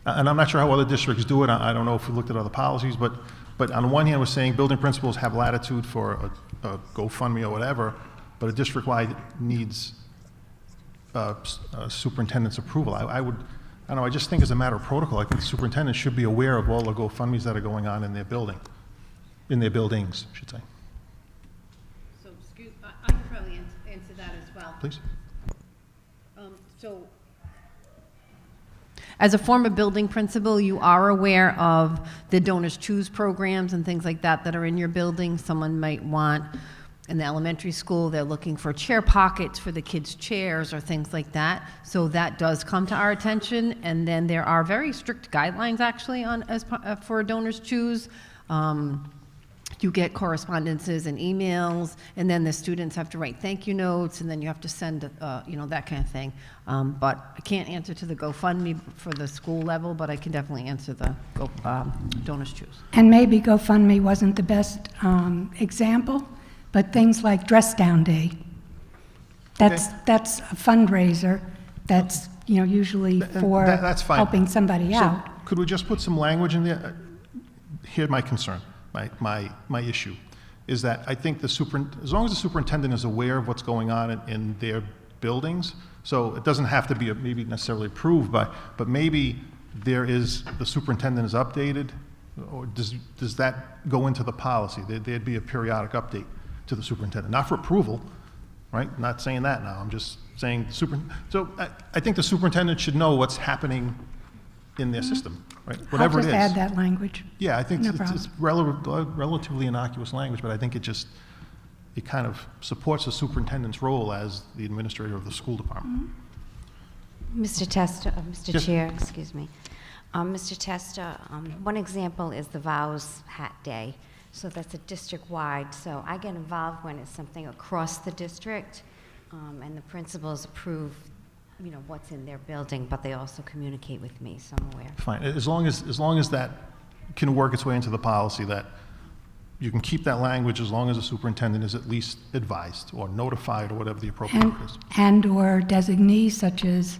And I'm not sure how other districts do it. I don't know if we looked at other policies, but on the one hand, we're saying building principals have latitude for a GoFundMe or whatever, but a district-wide needs superintendent's approval. I don't know, I just think as a matter of protocol, I think the superintendent should be aware of all the GoFundMes that are going on in their building, in their buildings, I should say. So, I can probably answer that as well. Please. So, as a former building principal, you are aware of the Donors Choose programs and things like that that are in your building. Someone might want, in the elementary school, they're looking for chair pockets for the kids' chairs or things like that. So that does come to our attention. And then there are very strict guidelines, actually, for Donors Choose. You get correspondences and emails, and then the students have to write thank you notes, and then you have to send, that kind of thing. But I can't answer to the GoFundMe for the school level, but I can definitely answer the Donors Choose. And maybe GoFundMe wasn't the best example, but things like Dress Down Day. That's a fundraiser that's usually for that's fine. helping somebody So out. could we just put some language in there? Here's my concern. My issue is that I think as long as the superintendent is aware of what's going on in their buildings, so it doesn't have to be maybe necessarily approved by, but maybe the superintendent is updated, or does that go into the policy? There'd be a periodic update to the superintendent, not for approval, right? Not saying that now. I'm just saying so I think the superintendent should know what's happening in their system, right? Whatever it is. I'll just add that language. Yeah, I think No it's relatively innocuous language, but I think it kind of supports the superintendent's role as the administrator of the school department. Mr. Testa, Mr. Yes. Chair, excuse me. Mr. Testa, one example is the Vows Hat Day. So that's a district-wide. So I get involved when it's something across the district, and the principals approve what's in their building, but they also communicate with me, so I'm aware. Fine, as long as that can work its way into the policy, that you can keep that language as long as the superintendent is at least advised or notified or whatever the appropriate word is. And/or designees such as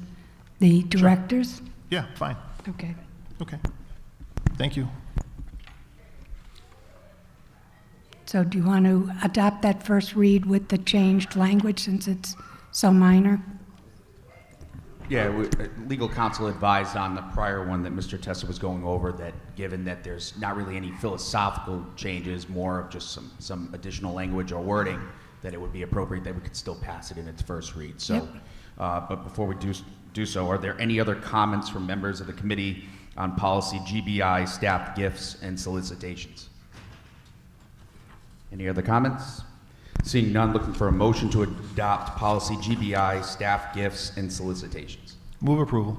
the directors? Sure. Yeah, fine. Okay. Okay. Thank you. So do you want to adopt that first read with the changed language since it's so minor? Yeah, legal counsel advised on the prior one that Mr. Testa was going over that given that there's not really any philosophical changes, more of just some additional language or wording, that it would be appropriate that we could still pass it in its first read. So, Yep. But before we do so, are there any other comments from members of the committee on policy GBI, staff gifts and solicitations? Any other comments? Seeing none, looking for a motion to adopt policy GBI, staff gifts and solicitations. Move approval.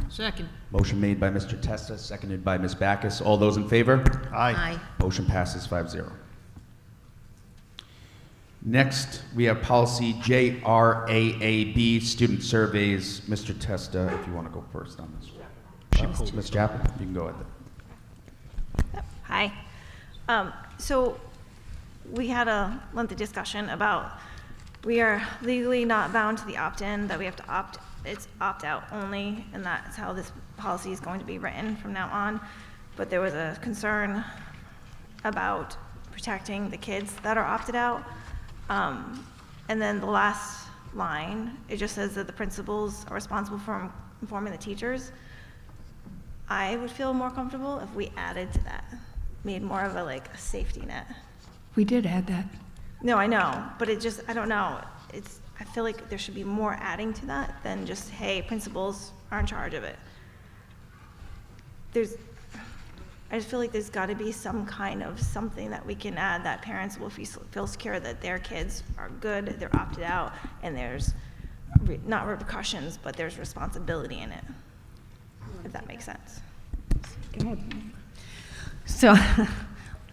Second. Motion made by Mr. Testa, seconded by Ms. Backus. All those in favor? Aye. Motion passes 5-0. Next, we have policy JRAAB, student surveys. Mr. Testa, if you want to go first on this one. Ms. Chapman, you can go ahead. Hi. So we had a lengthy discussion about we are legally not bound to the opt-in, that we have to it's opt-out only, and that's how this policy is going to be written from now on. But there was a concern about protecting the kids that are opted out. And then the last line, it just says that the principals are responsible for informing the teachers. I would feel more comfortable if we added to that, made more of a like a safety net. We did add that. No, I know, but it just, I don't know. I feel like there should be more adding to that than just, hey, principals are in charge of it. I just feel like there's got to be some kind of something that we can add that parents will feel secure that their kids are good, they're opted out, and there's not repercussions, but there's responsibility in it, if that makes sense. So,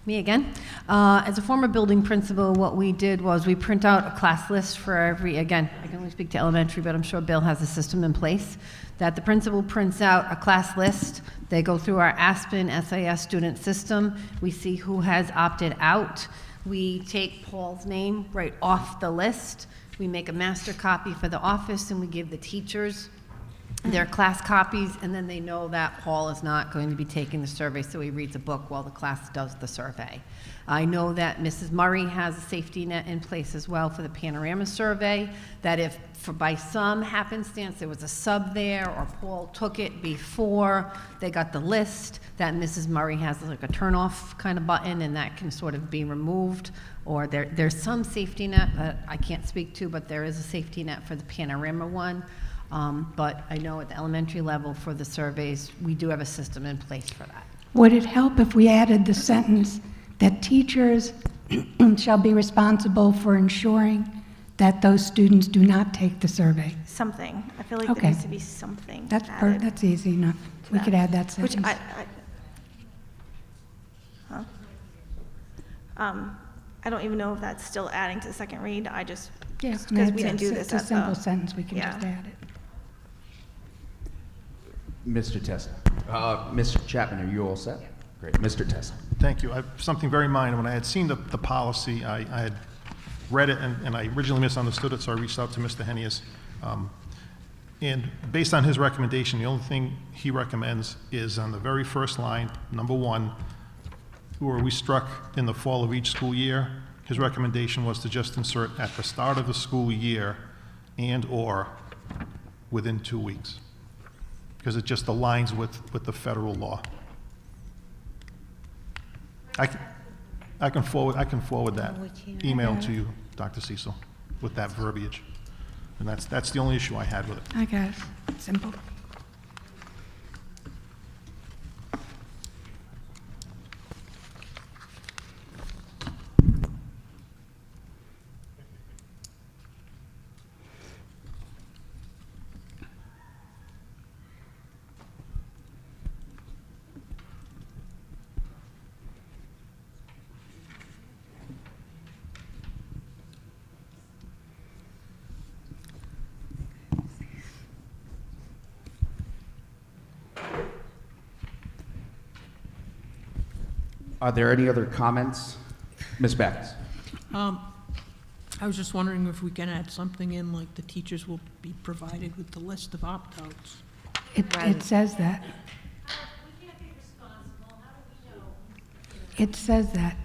me again. As a former building principal, what we did was we print out a class list for every, again, I can only speak to elementary, but I'm sure Bill has a system in place, that the principal prints out a class list. They go through our Aspen SIS student system. We see who has opted out. We take Paul's name right off the list. We make a master copy for the office, and we give the teachers their class copies, and then they know that Paul is not going to be taking the survey, so he reads a book while the class does the survey. I know that Mrs. Murray has a safety net in place as well for the panorama survey, that if by some happenstance there was a sub there or Paul took it before they got the list, that Mrs. Murray has like a turn-off kind of button, and that can sort of be removed. Or there's some safety net that I can't speak to, but there is a safety net for the panorama one. But I know at the elementary level for the surveys, we do have a system in place for that. Would it help if we added the sentence that teachers shall be responsible for ensuring that those students do not take the survey? Something. I feel like Okay. there needs to be something added. That's easy enough. We could add that sentence. Which I don't even know if that's still adding to the second read. I just, Yeah, because we didn't do this it's a at simple the, sentence, we can yeah. just add it. Mr. Testa. Mr. Chapman, are you all set? Great. Mr. Testa. Thank you. I have something very minor. When I had seen the policy, I had read it, and I originally misunderstood it, so I reached out to Mr. Hennius. And based on his recommendation, the only thing he recommends is on the very first line, number 1, where we struck in the fall of each school year. His recommendation was to just insert at the start of the school year and/or within 2 weeks, because it just aligns with the federal law. I can forward that email to you, Dr. Cecil, with that verbiage. And that's the only issue I had with it. I got it. Simple. Are there any other comments? Ms. Backes. I was just wondering if we can add something in, like the teachers will be provided with the list of opt-outs. It says that. It says that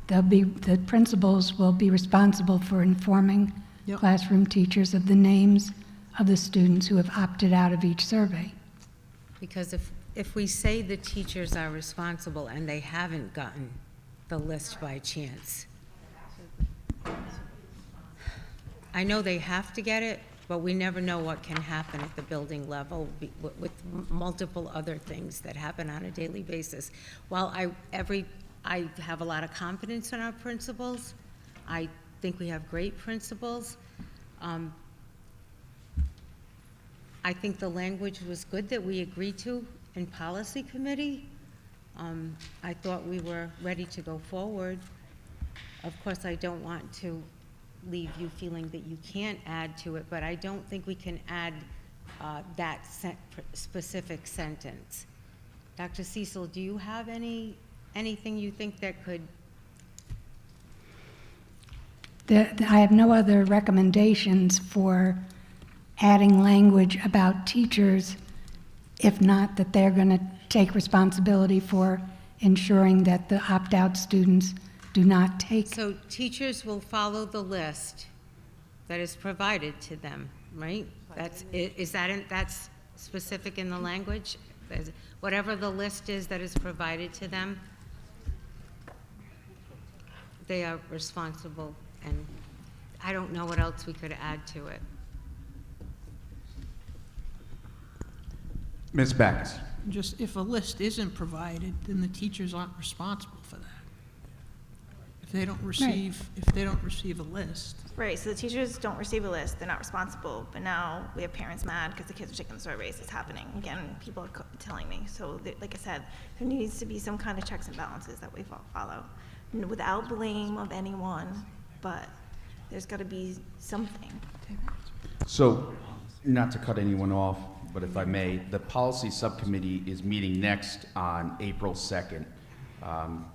the principals will be responsible for informing Yep. classroom teachers of the names of the students who have opted out of each survey. Because if we say the teachers are responsible and they haven't gotten the list by chance, I know they have to get it, but we never know what can happen at the building level with multiple other things that happen on a daily basis. While I have a lot of confidence in our principals, I think we have great principals. I think the language was good that we agreed to in policy committee. I thought we were ready to go forward. Of course, I don't want to leave you feeling that you can't add to it, but I don't think we can add that specific sentence. Dr. Cecil, do you have anything you think that could? I have no other recommendations for adding language about teachers, if not that they're going to take responsibility for ensuring that the opt-out students do not take. So teachers will follow the list that is provided to them, right? That's specific in the language? Whatever the list is that is provided to them, they are responsible, and I don't know what else we could add to it. Ms. Backus. Just if a list isn't provided, then the teachers aren't responsible for that. If they don't receive a list. Right, so the teachers don't receive a list, they're not responsible, but now we have parents mad because the kids are taking the surveys, it's happening. Again, people are telling me, so like I said, there needs to be some kind of checks and balances that we follow, without blame of anyone, but there's gotta be something. So, not to cut anyone off, but if I may, the policy subcommittee is meeting next on April 2nd,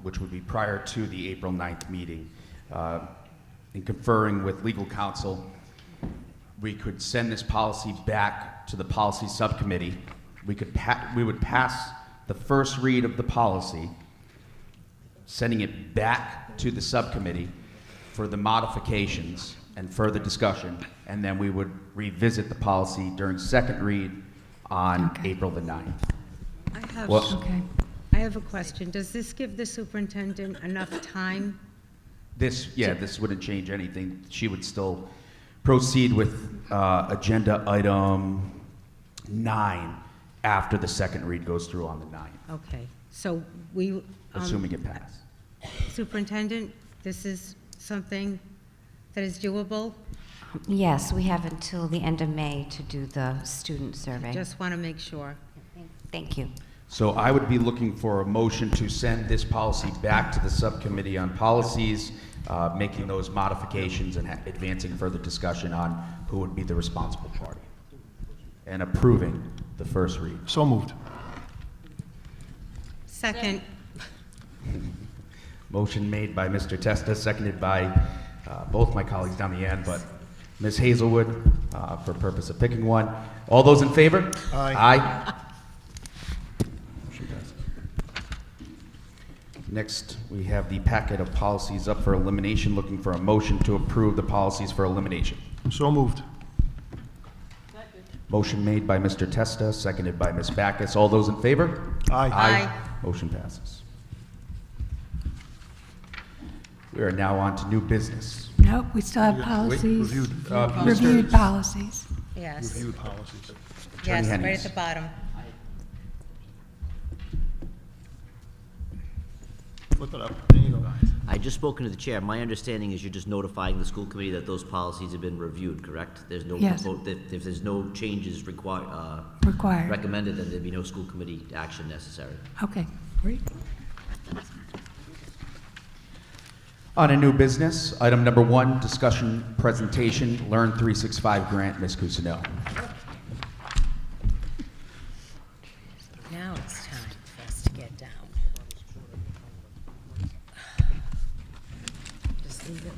which would be prior to the April 9th meeting. In conferring with legal counsel, we could send this policy back to the policy subcommittee. We would pass the first read of the policy, sending it back to the subcommittee for the modifications and further discussion, and then we would revisit the policy during second read on April the 9th. I have a question. Does this give the superintendent enough time? This wouldn't change anything. She would still proceed with agenda item 9 after the second read goes through on the 9th. Okay, so we... assuming it passed. Superintendent, this is something that is doable? Yes, we have until the end of May to do the student survey. Just want to make sure. Thank you. So I would be looking for a motion to send this policy back to the subcommittee on policies, making those modifications and advancing further discussion on who would be the responsible party, and approving the first read. So moved. Second. Motion made by Mr. Testa, seconded by both my colleagues down the end, but Ms. Hazelwood, for purpose of picking one. All those in favor? Aye. Aye. Motion passes. Next, we have the packet of policies up for elimination, looking for a motion to approve the policies for elimination. So moved. Motion made by Mr. Testa, seconded by Ms. Backus. All those in favor? Aye. Aye. Motion passes. We are now on to new business. Nope, we still have policies. Reviewed policies. Yes. Reviewed policies. Yes, right Hennis. at the bottom. Flip it up. There you go. I just spoken to the chair. My understanding is you're just notifying the school committee that those policies have been reviewed, correct? There's no, Yes. if there's no changes Required. recommended, then there'd be no school committee action necessary. Okay, great. On a new business, item number 1, discussion presentation, Learn 365 grant, Ms. Cousineau. Now it's time for us to get down. Just leave it.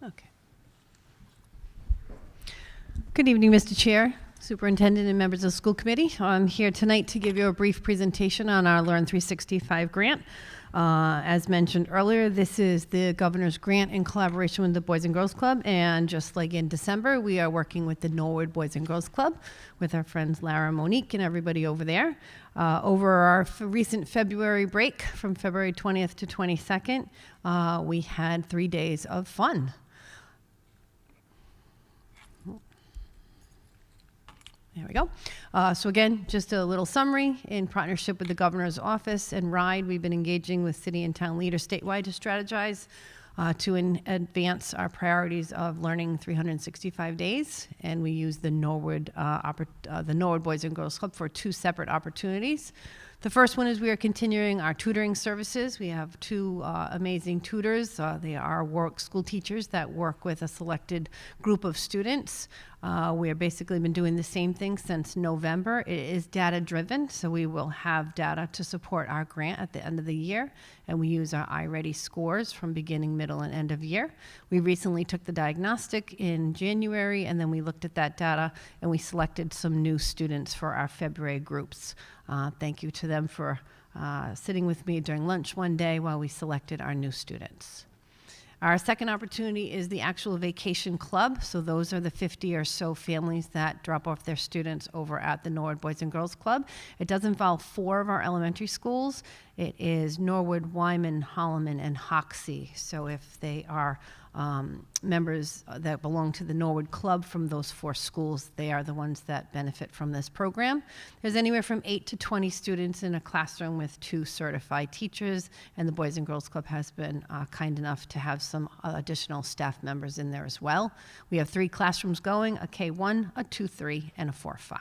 Okay. Good evening, Mr. Chair, Superintendent, and members of the school committee. I'm here tonight to give you a brief presentation on our Learn 365 grant. As mentioned earlier, this is the governor's grant in collaboration with the Boys and Girls Club, and just like in December, we are working with the Norwood Boys and Girls Club with our friends Lara and Monique and everybody over there. Over our recent February break, from February 20th to 22nd, we had 3 days of fun. There we go. So again, just a little summary. In partnership with the governor's office and RIDE, we've been engaging with city and town leaders statewide to strategize to advance our priorities of learning 365 days, and we use the Norwood Boys and Girls Club for 2 separate opportunities. The first one is we are continuing our tutoring services. We have 2 amazing tutors. They are Warwick school teachers that work with a selected group of students. We have basically been doing the same thing since November. It is data-driven, so we will have data to support our grant at the end of the year, and we use our iReady scores from beginning, middle, and end of year. We recently took the diagnostic in January, and then we looked at that data, and we selected some new students for our February groups. Thank you to them for sitting with me during lunch one day while we selected our new students. Our second opportunity is the actual vacation club. So those are the 50 or so families that drop off their students over at the Norwood Boys and Girls Club. It does involve 4 of our elementary schools. It is Norwood, Wyman, Holloman, and Hoxie. So if they are members that belong to the Norwood Club from those 4 schools, they are the ones that benefit from this program. There's anywhere from 8 to 20 students in a classroom with 2 certified teachers, and the Boys and Girls Club has been kind enough to have some additional staff members in there as well. We have 3 classrooms going, a K1, a 2-3, and a 4-5.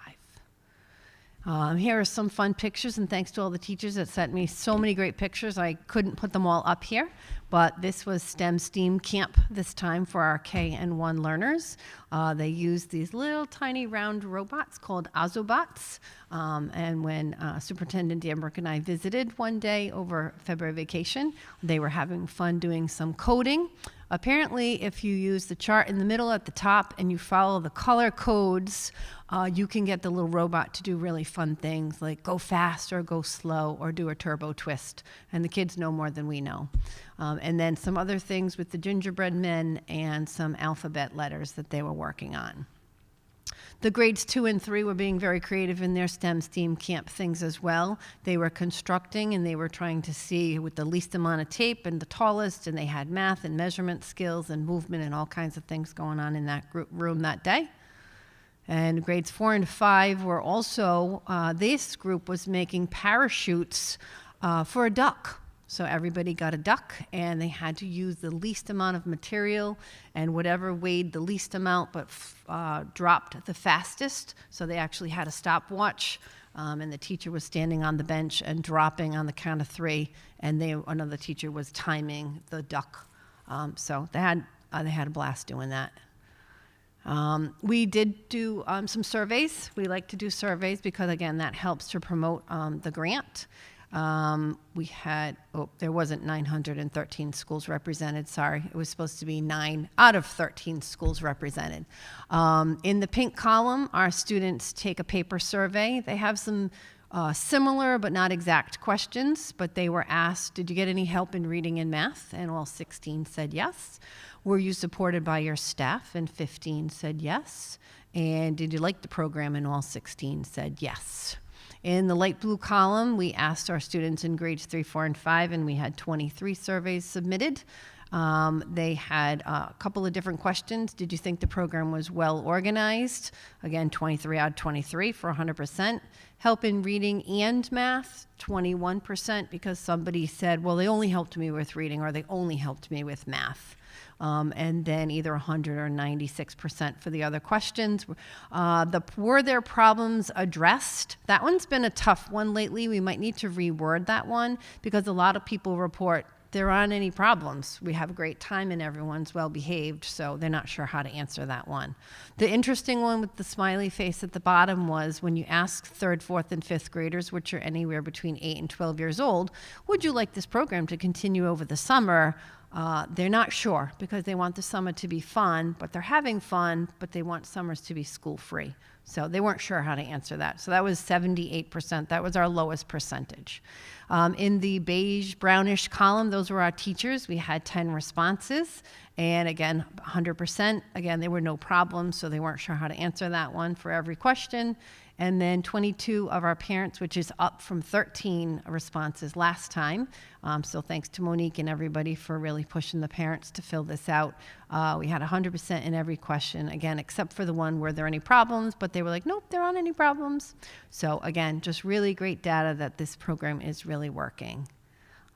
Here are some fun pictures, and thanks to all the teachers that sent me so many great pictures. I couldn't put them all up here, but this was STEM Camp this time for our K and 1 learners. They used these little tiny round robots called Ozobots, and when Superintendent Danbrook and I visited one day over February vacation, they were having fun doing some coding. Apparently, if you use the chart in the middle at the top and you follow the color codes, you can get the little robot to do really fun things like go fast or go slow or do a turbo twist. And the kids know more than we know. And then some other things with the gingerbread men and some alphabet letters that they were working on. The grades 2 and 3 were being very creative in their STEM camp things as well. They were constructing and they were trying to see with the least amount of tape and the tallest, and they had math and measurement skills and movement and all kinds of things going on in that room that day. And grades 4 and 5 were also, this group was making parachutes for a duck. So everybody got a duck, and they had to use the least amount of material and whatever weighed the least amount but dropped the fastest. So they actually had a stopwatch, and the teacher was standing on the bench and dropping on the count of 3, and another teacher was timing the duck. So they had a blast doing that. We did do some surveys. We like to do surveys because, again, that helps to promote the grant. We had, there wasn't 913 schools represented, sorry. It was supposed to be 9 out of 13 schools represented. In the pink column, our students take a paper survey. They have some similar but not exact questions, but they were asked, did you get any help in reading and math? And all 16 said yes. Were you supported by your staff? And 15 said yes. And did you like the program? And all 16 said yes. In the light blue column, we asked our students in grades 3, 4, and 5, and we had 23 surveys submitted. They had a couple of different questions. Did you think the program was well organized? Again, 23 out of 23 for 100%. Help in reading and math, 21%, because somebody said, well, they only helped me with reading or they only helped me with math. And then either 100 or 96% for the other questions. Were there problems addressed? That one's been a tough one lately. We might need to reword that one because a lot of people report there aren't any problems. We have a great time and everyone's well behaved, so they're not sure how to answer that one. The interesting one with the smiley face at the bottom was when you ask 3rd, 4th, and 5th graders, which are anywhere between 8 and 12 years old, would you like this program to continue over the summer? They're not sure because they want the summer to be fun, but they're having fun, but they want summers to be school-free. So they weren't sure how to answer that. So that was 78%. That was our lowest percentage. In the beige, brownish column, those were our teachers. We had 10 responses. And again, 100%. Again, there were no problems, so they weren't sure how to answer that one for every question. And then 22 of our parents, which is up from 13 responses last time. So thanks to Monique and everybody for really pushing the parents to fill this out. We had 100% in every question, again, except for the one, were there any problems? But they were like, nope, there aren't any problems. So again, just really great data that this program is really working.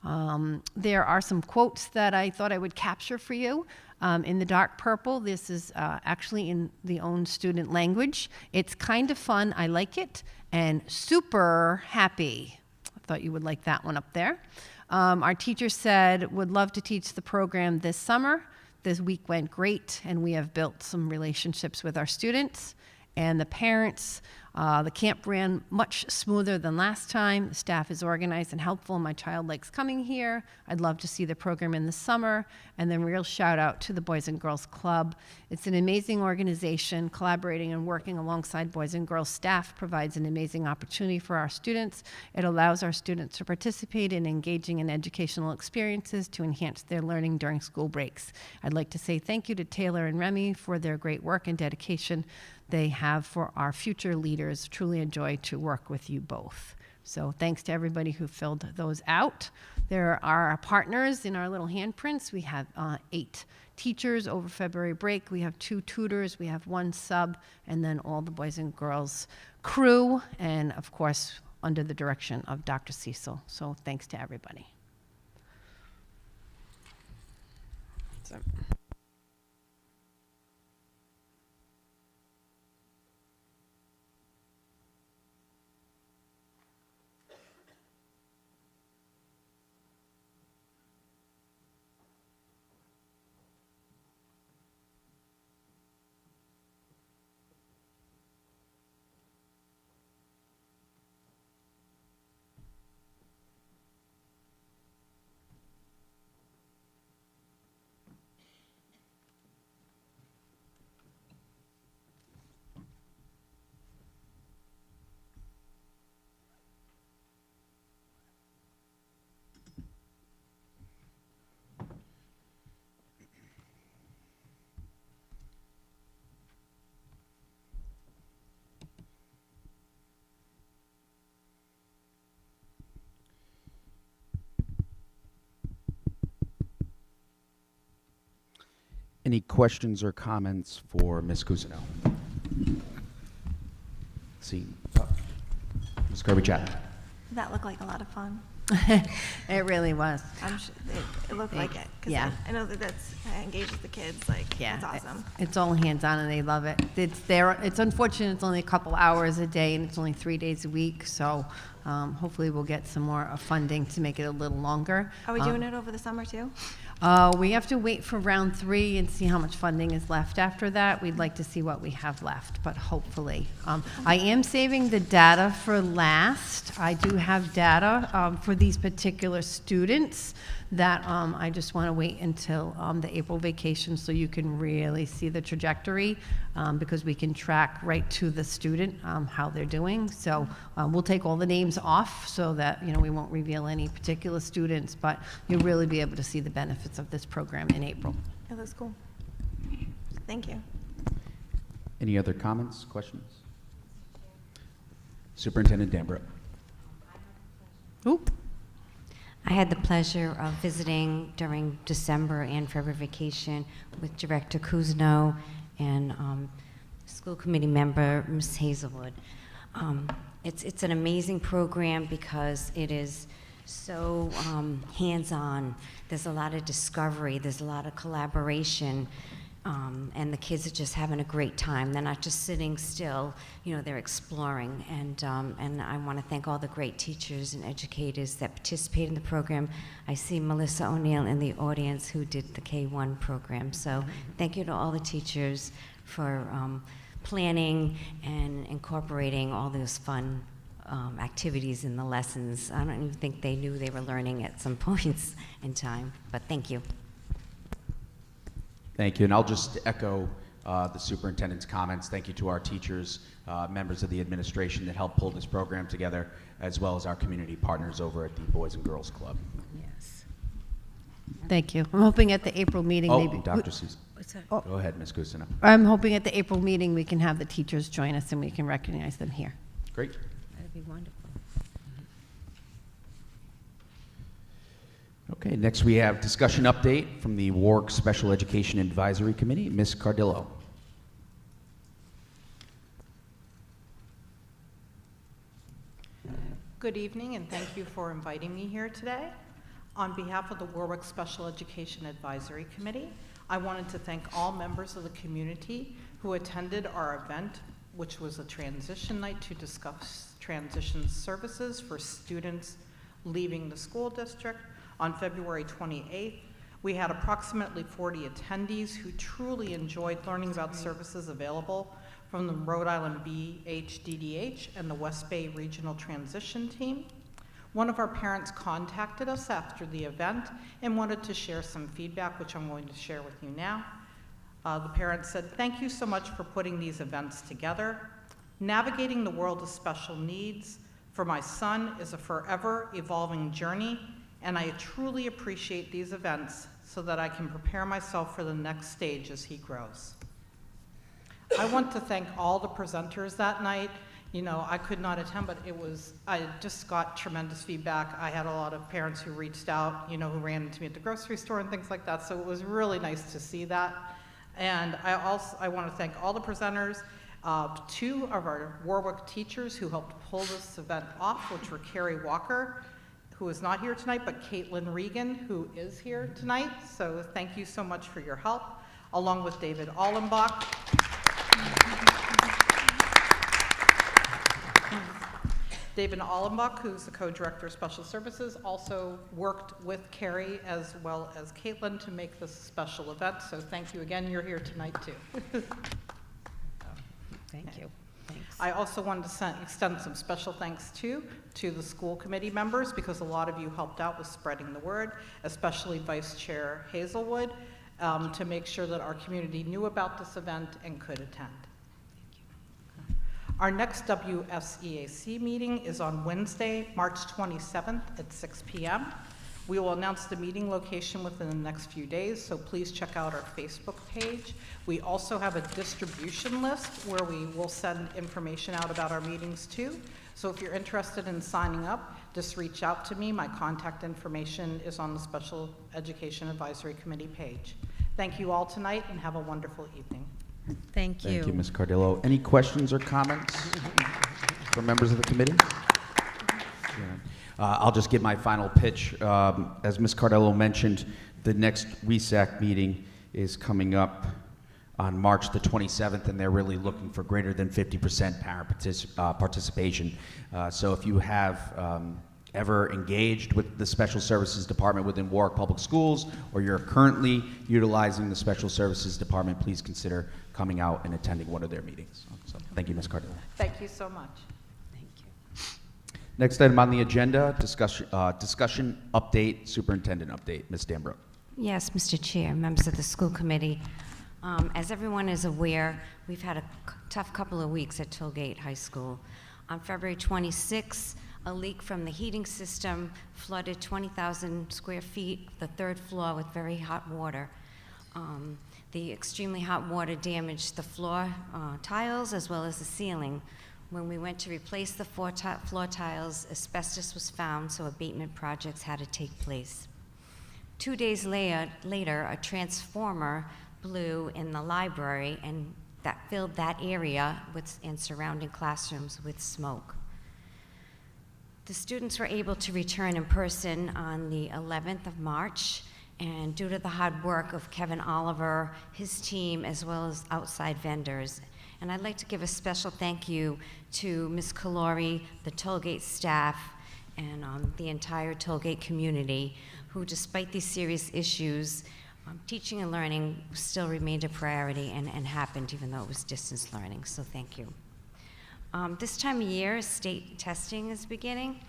There are some quotes that I thought I would capture for you. In the dark purple, this is actually in the own student language. It's kind of fun, I like it, and super happy. I thought you would like that one up there. Our teacher said, would love to teach the program this summer. This week went great, and we have built some relationships with our students and the parents. The camp ran much smoother than last time. The staff is organized and helpful. My child likes coming here. I'd love to see the program in the summer. And then real shout out to the Boys and Girls Club. It's an amazing organization. Collaborating and working alongside Boys and Girls staff provides an amazing opportunity for our students. It allows our students to participate in engaging in educational experiences to enhance their learning during school breaks. I'd like to say thank you to Taylor and Remy for their great work and dedication they have for our future leaders. Truly enjoy to work with you both. So thanks to everybody who filled those out. There are our partners in our little handprints. We have 8 teachers over February break. We have 2 tutors. We have 1 sub, and then all the Boys and Girls crew, and of course, under the direction of Dr. Cecil. So thanks to everybody. So. Any questions or comments for Ms. Cousineau? See, Ms. Kirby-Chapman. That looked like a lot of fun. It really was. I'm sure it looked like it. 'Cause Yeah. I know that engages the kids. Like, Yeah, it's awesome. It's all hands-on, and they love it. It's unfortunate it's only a couple hours a day, and it's only 3 days a week, so hopefully we'll get some more funding to make it a little longer. Are we doing it over the summer too? We have to wait for round 3 and see how much funding is left after that. We'd like to see what we have left, but hopefully. I am saving the data for last. I do have data for these particular students that I just want to wait until the April vacation so you can really see the trajectory because we can track right to the student how they're doing. So we'll take all the names off so that we won't reveal any particular students, but you'll really be able to see the benefits of this program in April. It looks cool. Thank you. Any other comments, questions? Superintendent Danbrook. Oop. I had the pleasure of visiting during December and February vacation with Director Cousineau and school committee member Ms. Hazelwood. It's an amazing program because it is so hands-on. There's a lot of discovery. There's a lot of collaboration. And the kids are just having a great time. They're not just sitting still, they're exploring. And I want to thank all the great teachers and educators that participate in the program. I see Melissa O'Neill in the audience who did the K-1 program. So thank you to all the teachers for planning and incorporating all those fun activities in the lessons. I don't even think they knew they were learning at some points in time, but thank you. Thank you, and I'll just echo the superintendent's comments. Thank you to our teachers, members of the administration that helped pull this program together, as well as our community partners over at the Boys and Girls Club. Yes. Thank you. I'm hoping at the April meeting maybe. Dr. Susan. What's that? Go ahead, Ms. Cousineau. I'm hoping at the April meeting we can have the teachers join us and we can recognize them here. Great. That'd be wonderful. Okay, next we have discussion update from the Warwick Special Education Advisory Committee. Ms. Cardillo. Good evening, and thank you for inviting me here today. On behalf of the Warwick Special Education Advisory Committee, I wanted to thank all members of the community who attended our event, which was a transition night to discuss transition services for students leaving the school district on February 28th. We had approximately 40 attendees who truly enjoyed learning about services available from the Rhode Island BHDDH and the West Bay Regional Transition Team. One of our parents contacted us after the event and wanted to share some feedback, which I'm going to share with you now. The parent said, "Thank you so much for putting these events together. Navigating the world of special needs for my son is a forever evolving journey, and I truly appreciate these events so that I can prepare myself for the next stage as he grows." I want to thank all the presenters that night. You know, I could not attend, but I just got tremendous feedback. I had a lot of parents who reached out, you know, who ran into me at the grocery store and things like that, so it was really nice to see that. And I want to thank all the presenters, 2 of our Warwick teachers who helped pull this event off, which were Carrie Walker, who is not here tonight, but Caitlin Regan, who is here tonight. So thank you so much for your help, along with David Allenbach. David Allenbach, who's the co-director of Special Services, also worked with Carrie as well as Caitlin to make this a special event. So thank you again. You're here tonight too. Thank you. Thanks. I also wanted to extend some special thanks to the school committee members, because a lot of you helped out with spreading the word, especially Vice Chair Hazelwood, to make sure that our community knew about this event and could attend. Our next WSEAC meeting is on Wednesday, March 27th at 6 p.m. We will announce the meeting location within the next few days, so please check out our Facebook page. We also have a distribution list where we will send information out about our meetings too. So if you're interested in signing up, just reach out to me. My contact information is on the Special Education Advisory Committee page. Thank you all tonight and have a wonderful evening. Thank you. Thank you, Ms. Cardillo. Any questions or comments from members of the committee? I'll just give my final pitch. As Ms. Cardillo mentioned, the next WSEAC meeting is coming up on March the 27th, and they're really looking for greater than 50% parent participation. So if you have ever engaged with the Special Services Department within Warwick Public Schools, or you're currently utilizing the Special Services Department, please consider coming out and attending one of their meetings. So, thank you, Ms. Cardillo. Thank you so much. Thank you. Next item on the agenda, discussion update, superintendent update. Ms. Danbrook. Yes, Mr. Chair, members of the school committee. As everyone is aware, we've had a tough couple of weeks at Tollgate High School. On February 26th, a leak from the heating system flooded 20,000 square feet, the 3rd floor, with very hot water. The extremely hot water damaged the floor tiles as well as the ceiling. When we went to replace the floor tiles, asbestos was found, so abatement projects had to take place. 2 days later, a transformer blew in the library, and that filled that area and surrounding classrooms with smoke. The students were able to return in person on the 11th of March, and due to the hard work of Kevin Oliver, his team, as well as outside vendors. And I'd like to give a special thank you to Ms. Calori, the Tollgate staff, and the entire Tollgate community, who, despite these serious issues, teaching and learning still remained a priority and happened even though it was distance learning, so thank you. This time of year, state testing is beginning,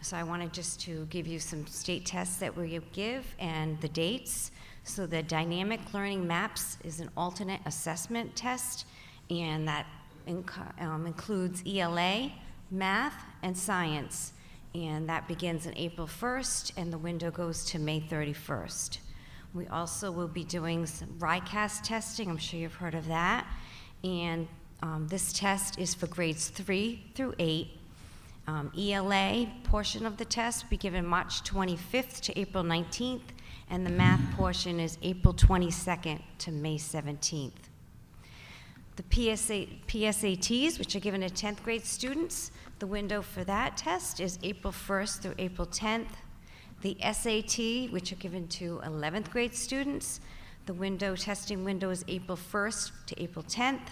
so I wanted just to give you some state tests that we give and the dates. So the Dynamic Learning Maps is an alternate assessment test, and that includes ELA, math, and science, and that begins on April 1st, and the window goes to May 31st. We also will be doing some RICAS testing. I'm sure you've heard of that. And this test is for grades 3 through 8. ELA portion of the test will be given March 25th to April 19th, and the math portion is April 22nd to May 17th. The PSATs, which are given to 10th grade students, the window for that test is April 1st through April 10th. The SAT, which are given to 11th grade students, the testing window is April 1st to April 10th,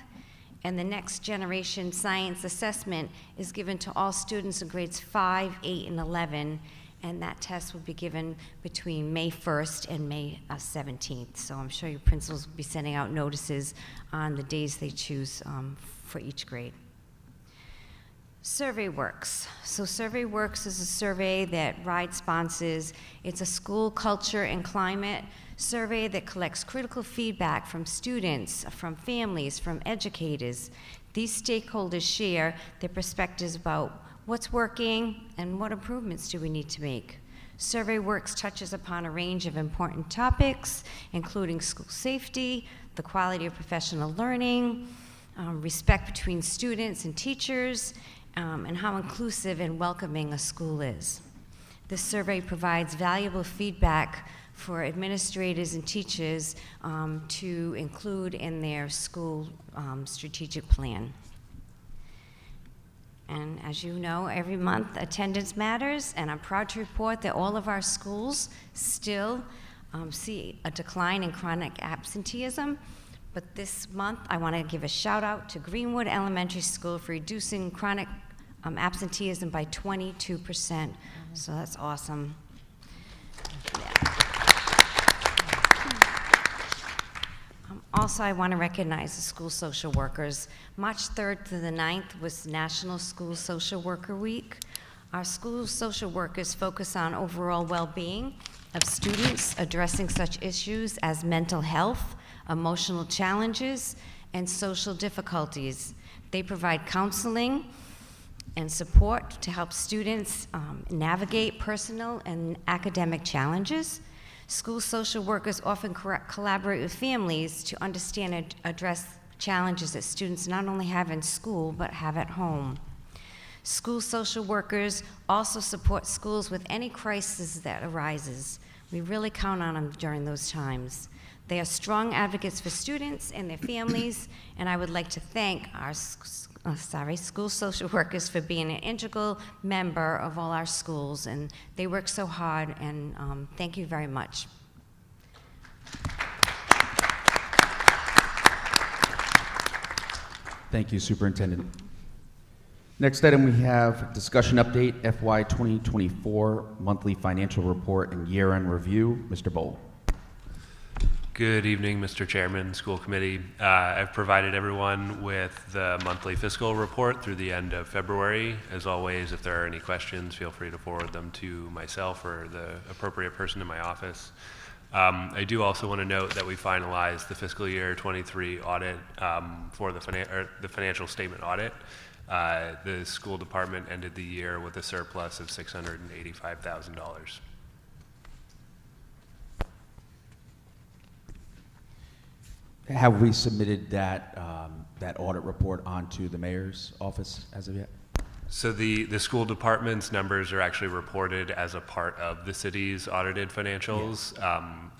and the next generation science assessment is given to all students in grades 5, 8, and 11, and that test will be given between May 1st and May 17th. So I'm sure your principals will be sending out notices on the days they choose for each grade. SurveyWorks. So SurveyWorks is a survey that RIDE sponsors. It's a school culture and climate survey that collects critical feedback from students, from families, from educators. These stakeholders share their perspectives about what's working and what improvements do we need to make. SurveyWorks touches upon a range of important topics, including school safety, the quality of professional learning, respect between students and teachers, and how inclusive and welcoming a school is. This survey provides valuable feedback for administrators and teachers to include in their school strategic plan. And as you know, every month attendance matters, and I'm proud to report that all of our schools still see a decline in chronic absenteeism. But this month, I want to give a shout out to Greenwood Elementary School for reducing chronic absenteeism by 22%. So that's awesome. Also, I want to recognize the school social workers. March 3rd to the 9th was National School Social Worker Week. Our school social workers focus on overall well-being of students, addressing such issues as mental health, emotional challenges, and social difficulties. They provide counseling and support to help students navigate personal and academic challenges. School social workers often collaborate with families to understand and address challenges that students not only have in school, but have at home. School social workers also support schools with any crisis that arises. We really count on them during those times. They are strong advocates for students and their families, and I would like to thank our school social workers for being an integral member of all our schools, and they work so hard, and thank you very much. Thank you, Superintendent. Next item, we have discussion update, FY 2024 monthly financial report and year-end review. Mr. Bowl. Good evening, Mr. Chairman, School Committee. I've provided everyone with the monthly fiscal report through the end of February. As always, if there are any questions, feel free to forward them to myself or the appropriate person in my office. I do also want to note that we finalized the fiscal year 23 audit for the financial statement audit. The school department ended the year with a surplus of $685,000. Have we submitted that that audit report onto the mayor's office as of yet? So the school department's numbers are actually reported as a part of the city's audited financials,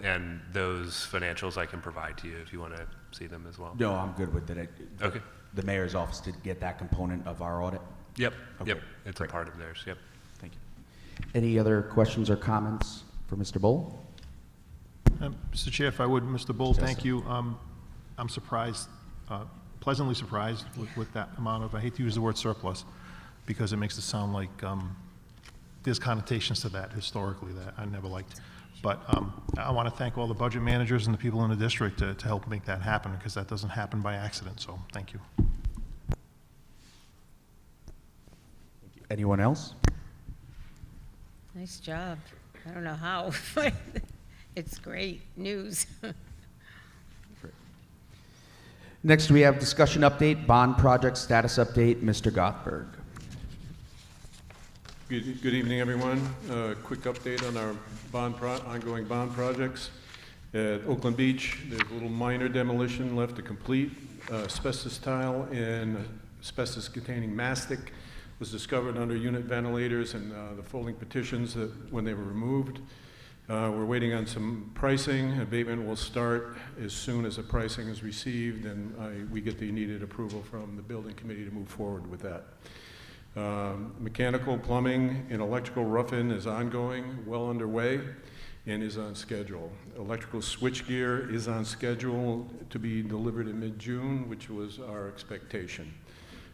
and those financials I can provide to you if you want to see them as well. No, I'm good with it. Okay. The mayor's office did get that component of our audit? Yep, Okay. yep, it's a part of theirs, yep. Thank you. Any other questions or comments for Mr. Bowl? Mr. Chair, if I would, Mr. Bull, Yes, thank sir. you. I'm surprised, pleasantly surprised with that amount of, I hate to use the word surplus, because it makes it sound like there's connotations to that historically that I never liked. But I want to thank all the budget managers and the people in the district to help make that happen, because that doesn't happen by accident, so thank you. Anyone else? Nice job. I don't know how, but it's great news. Next, we have discussion update, bond project status update. Mr. Gothberg. Good evening, everyone. Quick update on our ongoing bond projects. At Oakland Beach, there's a little minor demolition left to complete. Asbestos tile and asbestos-containing mastic was discovered under unit ventilators and the folding petitions that when they were removed. We're waiting on some pricing. Abatement will start as soon as the pricing is received and we get the needed approval from the building committee to move forward with that. Mechanical, plumbing, and electrical rough-in is ongoing, well underway, and is on schedule. Electrical switchgear is on schedule to be delivered in mid-June, which was our expectation.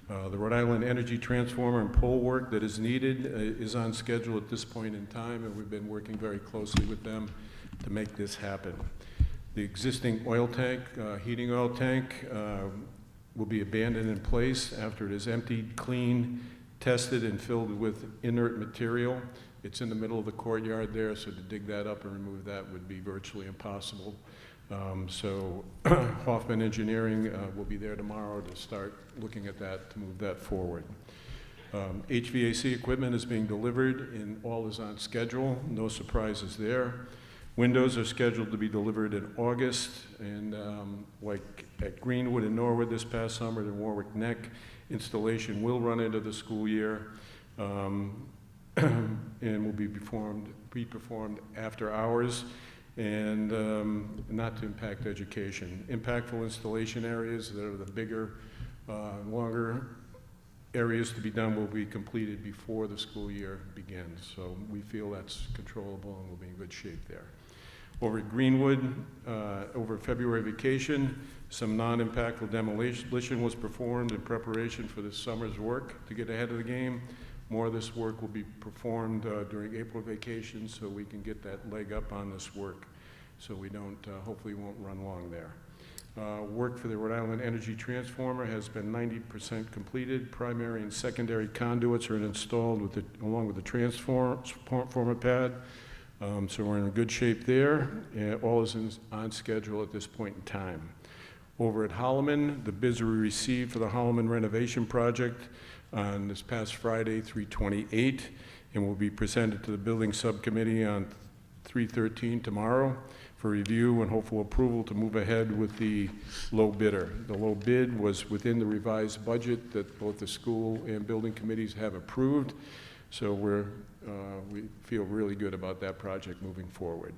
The Rhode Island energy transformer and pole work that is needed is on schedule at this point in time, and we've been working very closely with them to make this happen. The existing oil tank, heating oil tank, will be abandoned in place after it is emptied, cleaned, tested, and filled with inert material. It's in the middle of the courtyard there, so to dig that up and remove that would be virtually impossible. So Hoffman Engineering will be there tomorrow to start looking at that, to move that forward. HVAC equipment is being delivered and all is on schedule, no surprises there. Windows are scheduled to be delivered in August, and like at Greenwood and Norwood this past summer, the Warwick Neck installation will run into the school year and will be performed after hours, and not to impact education. Impactful installation areas that are the bigger, longer areas to be done will be completed before the school year begins. So we feel that's controllable and we'll be in good shape there. Over at Greenwood, over February vacation, some non-impactful demolition was performed in preparation for this summer's work to get ahead of the game. More of this work will be performed during April vacation so we can get that leg up on this work so we don't, hopefully won't run long there. Work for the Rhode Island Energy Transformer has been 90% completed. Primary and secondary conduits are installed with along with the transformer pad. So we're in good shape there. All is on schedule at this point in time. Over at Holloman, the bids were received for the Holloman renovation project on this past Friday, 3/28, and will be presented to the building subcommittee on 3/13 tomorrow for review and hopeful approval to move ahead with the low bidder. The low bid was within the revised budget that both the school and building committees have approved, so we feel really good about that project moving forward.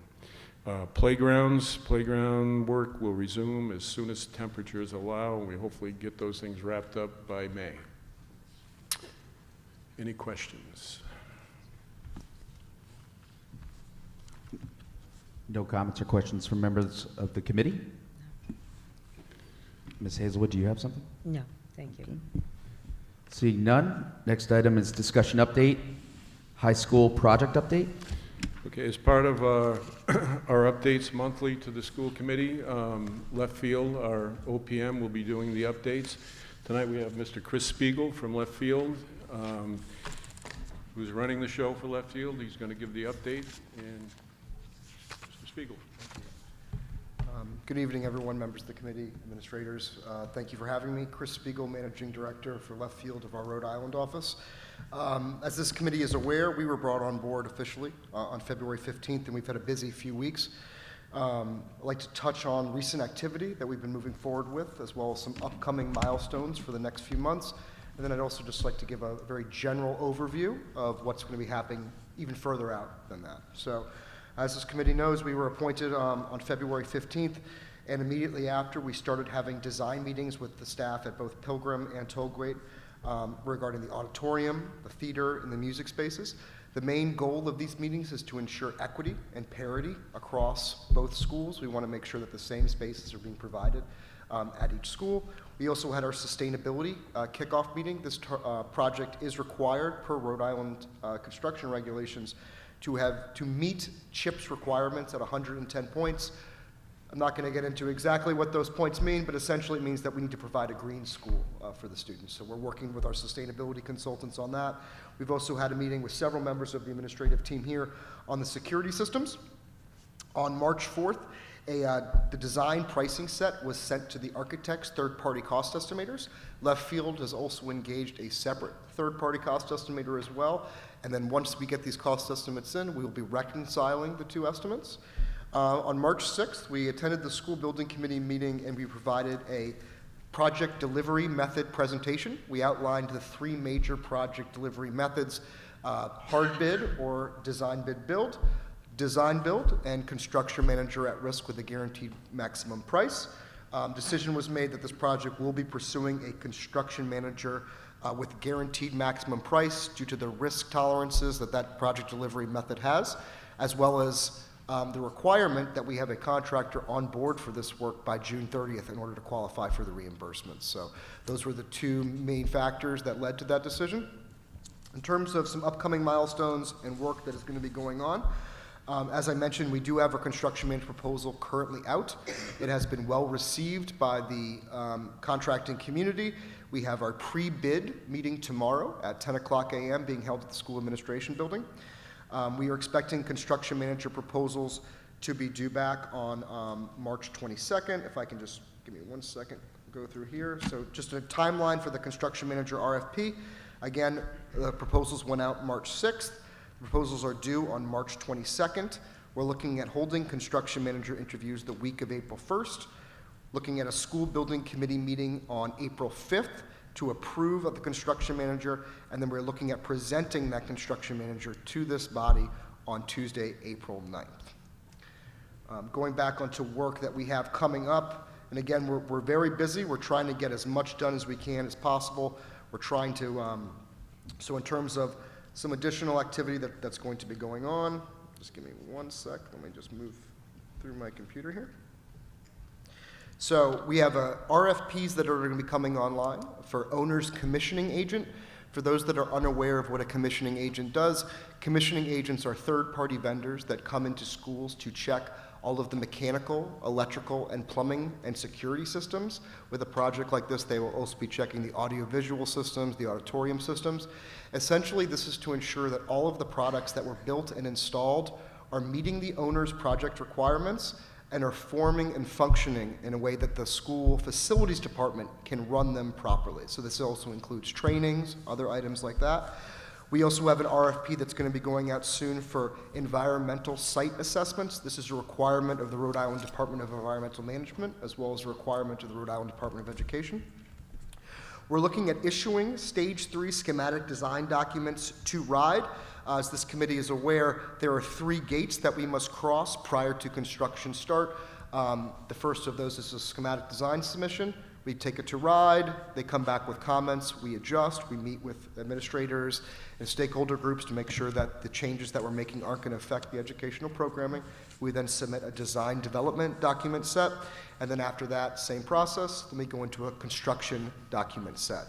Playground work will resume as soon as temperatures allow, and we hopefully get those things wrapped up by May. Any questions? No comments or questions from members of the committee? Ms. Hazelwood, do you have something? No, thank you. Okay. Seeing none, next item is discussion update, high school project update. Okay, as part of our updates monthly to the school committee, Left Field, our OPM, will be doing the updates. Tonight we have Mr. Chris Spiegel from Left Field, who's running the show for Left Field. He's going to give the update. And Mr. Spiegel. Good evening, everyone, members of the committee, administrators. Thank you for having me. Chris Spiegel, Managing Director for Left Field of our Rhode Island office. As this committee is aware, we were brought on board officially on February 15th, and we've had a busy few weeks. I'd like to touch on recent activity that we've been moving forward with, as well as some upcoming milestones for the next few months. And then I'd also just like to give a very general overview of what's going to be happening even further out than that. So, as this committee knows, we were appointed on February 15th, and immediately after, we started having design meetings with the staff at both Pilgrim and Tollgate regarding the auditorium, the theater, and the music spaces. The main goal of these meetings is to ensure equity and parity across both schools. We want to make sure that the same spaces are being provided at each school. We also had our sustainability kickoff meeting. This project is required per Rhode Island construction regulations to meet CHIPS requirements at 110 points. I'm not going to get into exactly what those points mean, but essentially it means that we need to provide a green school for the students. So we're working with our sustainability consultants on that. We've also had a meeting with several members of the administrative team here on the security systems. On March 4th, the design pricing set was sent to the architect's third-party cost estimators. Left Field has also engaged a separate third-party cost estimator as well. And then once we get these cost estimates in, we will be reconciling the two estimates. On March 6th, we attended the school building committee meeting and we provided a project delivery method presentation. We outlined the three major project delivery methods: hard bid or design bid build, design build, and construction manager at risk with a guaranteed maximum price. Decision was made that this project will be pursuing a construction manager with guaranteed maximum price due to the risk tolerances that that project delivery method has, as well as the requirement that we have a contractor on board for this work by June 30th in order to qualify for the reimbursements. So those were the two main factors that led to that decision. In terms of some upcoming milestones and work that is going to be going on, as I mentioned, we do have our construction manager proposal currently out. It has been well received by the contracting community. We have our pre-bid meeting tomorrow at 10 o'clock a.m. being held at the school administration building. We are expecting construction manager proposals to be due back on March 22nd. If I can just give me 1 second, go through here. So just a timeline for the construction manager RFP. Again, the proposals went out March 6th. The proposals are due on March 22nd. We're looking at holding construction manager interviews the week of April 1st, looking at a school building committee meeting on April 5th to approve of the construction manager, and then we're looking at presenting that construction manager to this body on Tuesday, April 9th. Going back onto work that we have coming up, and again, we're very busy. We're trying to get as much done as we can as possible. We're trying to, so in terms of some additional activity that's going to be going on, just give me 1 sec. Let me just move through my computer here. So we have RFPs that are going to be coming online for owner's commissioning agent. For those that are unaware of what a commissioning agent does, commissioning agents are third-party vendors that come into schools to check all of the mechanical, electrical, and plumbing and security systems. With a project like this, they will also be checking the audiovisual systems, the auditorium systems. Essentially, this is to ensure that all of the products that were built and installed are meeting the owner's project requirements and are forming and functioning in a way that the school facilities department can run them properly. So this also includes trainings, other items like that. We also have an RFP that's going to be going out soon for environmental site assessments. This is a requirement of the Rhode Island Department of Environmental Management, as well as a requirement of the Rhode Island Department of Education. We're looking at issuing Stage 3 schematic design documents to RIDE. As this committee is aware, there are 3 gates that we must cross prior to construction start. The first of those is a schematic design submission. We take it to RIDE, they come back with comments, we adjust, we meet with administrators and stakeholder groups to make sure that the changes that we're making aren't going to affect the educational programming. We then submit a design development document set, and then after that, same process, then we go into a construction document set.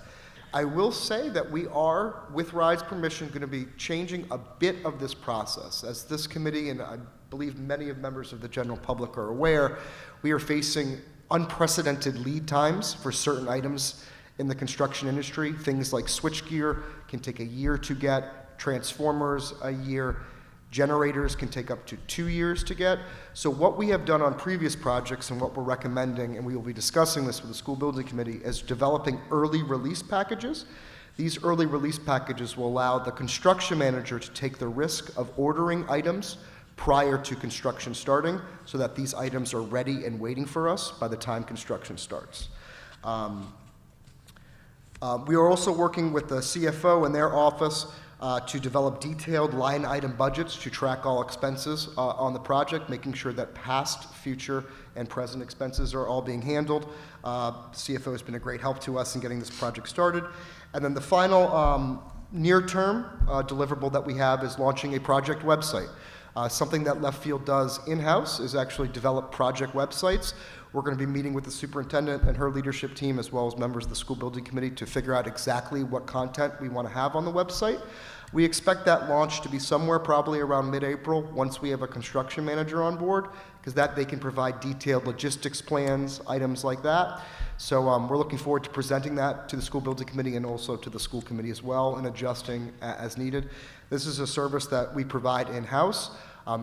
I will say that we are, with RIDE's permission, going to be changing a bit of this process. As this committee, and I believe many of members of the general public are aware, we are facing unprecedented lead times for certain items in the construction industry. Things like switchgear can take a year to get, transformers a year, generators can take up to 2 years to get. So what we have done on previous projects and what we're recommending, and we will be discussing this with the school building committee, is developing early release packages. These early release packages will allow the construction manager to take the risk of ordering items prior to construction starting so that these items are ready and waiting for us by the time construction starts. We are also working with the CFO and their office to develop detailed line item budgets to track all expenses on the project, making sure that past, future, and present expenses are all being handled. CFO has been a great help to us in getting this project started. And then the final near-term deliverable that we have is launching a project website. Something that Left Field does in-house is actually develop project websites. We're going to be meeting with the superintendent and her leadership team, as well as members of the school building committee, to figure out exactly what content we want to have on the website. We expect that launch to be somewhere probably around mid-April, once we have a construction manager on board, because that they can provide detailed logistics plans, items like that. So we're looking forward to presenting that to the school building committee and also to the school committee as well, and adjusting as needed. This is a service that we provide in-house.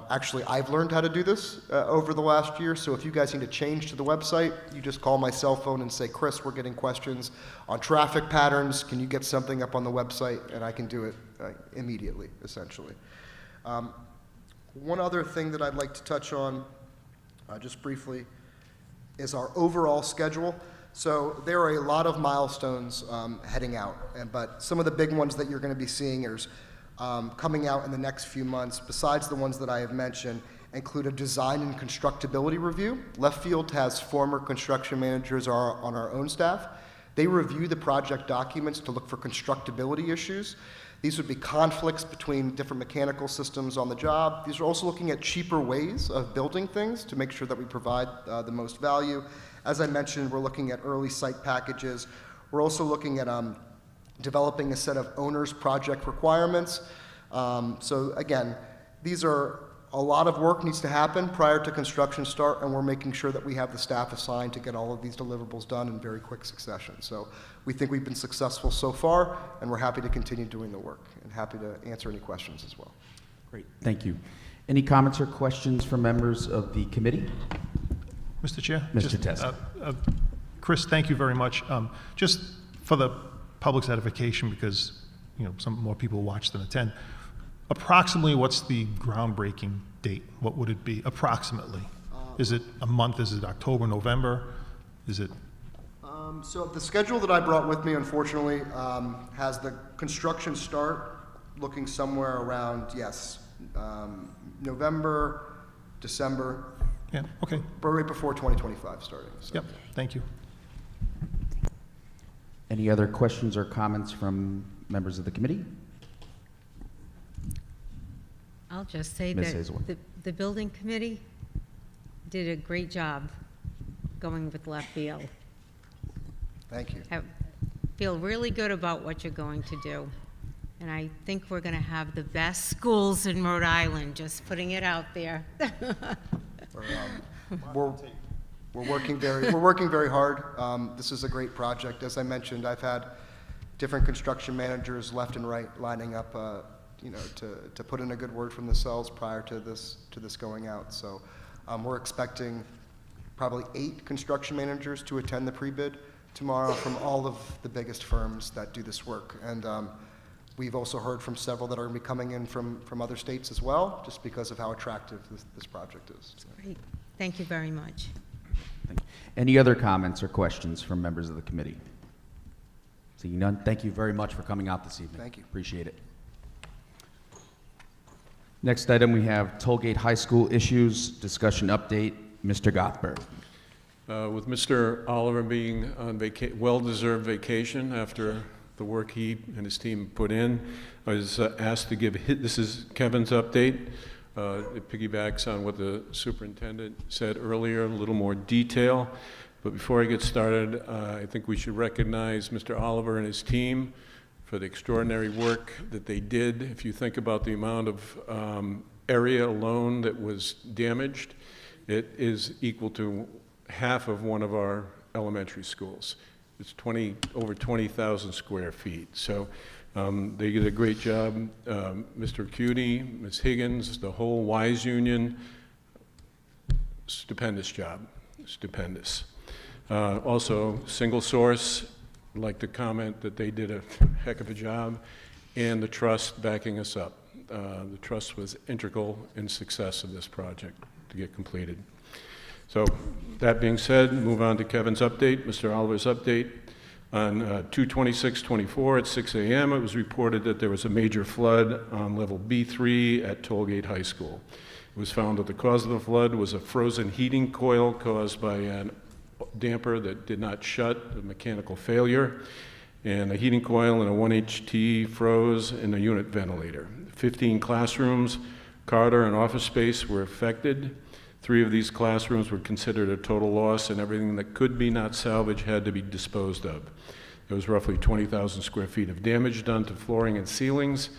Actually, I've learned how to do this over the last year, so if you guys need to change to the website, you just call my cell phone and say, Chris, we're getting questions on traffic patterns. Can you get something up on the website? And I can do it immediately, essentially. One other thing that I'd like to touch on, just briefly, is our overall schedule. So there are a lot of milestones heading out, but some of the big ones that you're going to be seeing are coming out in the next few months, besides the ones that I have mentioned, include a design and constructability review. Left Field has former construction managers on our own staff. They review the project documents to look for constructability issues. These would be conflicts between different mechanical systems on the job. These are also looking at cheaper ways of building things to make sure that we provide the most value. As I mentioned, we're looking at early site packages. We're also looking at developing a set of owner's project requirements. So again, these are a lot of work needs to happen prior to construction start, and we're making sure that we have the staff assigned to get all of these deliverables done in very quick succession. So we think we've been successful so far, and we're happy to continue doing the work and happy to answer any questions as well. Great, thank you. Any comments or questions from members of the committee? Mr. Chair? Mr. Testa. Chris, thank you very much. Just for the public's edification, because some more people watch than attend, approximately what's the groundbreaking date? What would it be, approximately? Is it a month? Is it October, November? Is it? So the schedule that I brought with me, unfortunately, has the construction start looking somewhere around, November, December. Yeah, okay. But right before 2025 starting. So. Yep, thank you. Any other questions or comments from members of the committee? I'll just say Ms. that Hazelwood. the building committee did a great job going with left field. Thank you. I feel really good about what you're going to do. And I think we're going to have the best schools in Rhode Island, just putting it out there. We're working very hard. This is a great project. As I mentioned, I've had different construction managers left and right lining up to put in a good word from themselves prior to this going out. So we're expecting probably 8 construction managers to attend the pre-bid tomorrow from all of the biggest firms that do this work. And we've also heard from several that are going to be coming in from other states as well, just because of how attractive this project is. Great. Thank you very much. Thank you. Any other comments or questions from members of the committee? Seeing none, thank you very much for coming out this evening. Thank you. Appreciate it. Next item, we have Tollgate High School issues, discussion update. Mr. Gothberg. With Mr. Oliver being on well-deserved vacation after the work he and his team put in, I was asked to give this is Kevin's update. It piggybacks on what the superintendent said earlier, a little more detail. But before I get started, I think we should recognize Mr. Oliver and his team for the extraordinary work that they did. If you think about the amount of area alone that was damaged, it is equal to half of one of our elementary schools. It's over 20,000 square feet. So they did a great job. Mr. Cutie, Ms. Higgins, the whole WISE union, stupendous job, stupendous. Also, Single Source, I'd like to comment that they did a heck of a job, and the trust backing us up. The trust was integral in success of this project to get completed. So that being said, move on to Kevin's update, Mr. Oliver's update. On 2/26/24 at 6 a.m., it was reported that there was a major flood on level B3 at Tollgate High School. It was found that the cause of the flood was a frozen heating coil caused by a damper that did not shut, a mechanical failure, and a heating coil and a 1HT froze in a unit ventilator. 15 classrooms, corridor, and office space were affected. 3 of these classrooms were considered a total loss, and everything that could be not salvaged had to be disposed of. There was roughly 20,000 square feet of damage done to flooring and ceilings.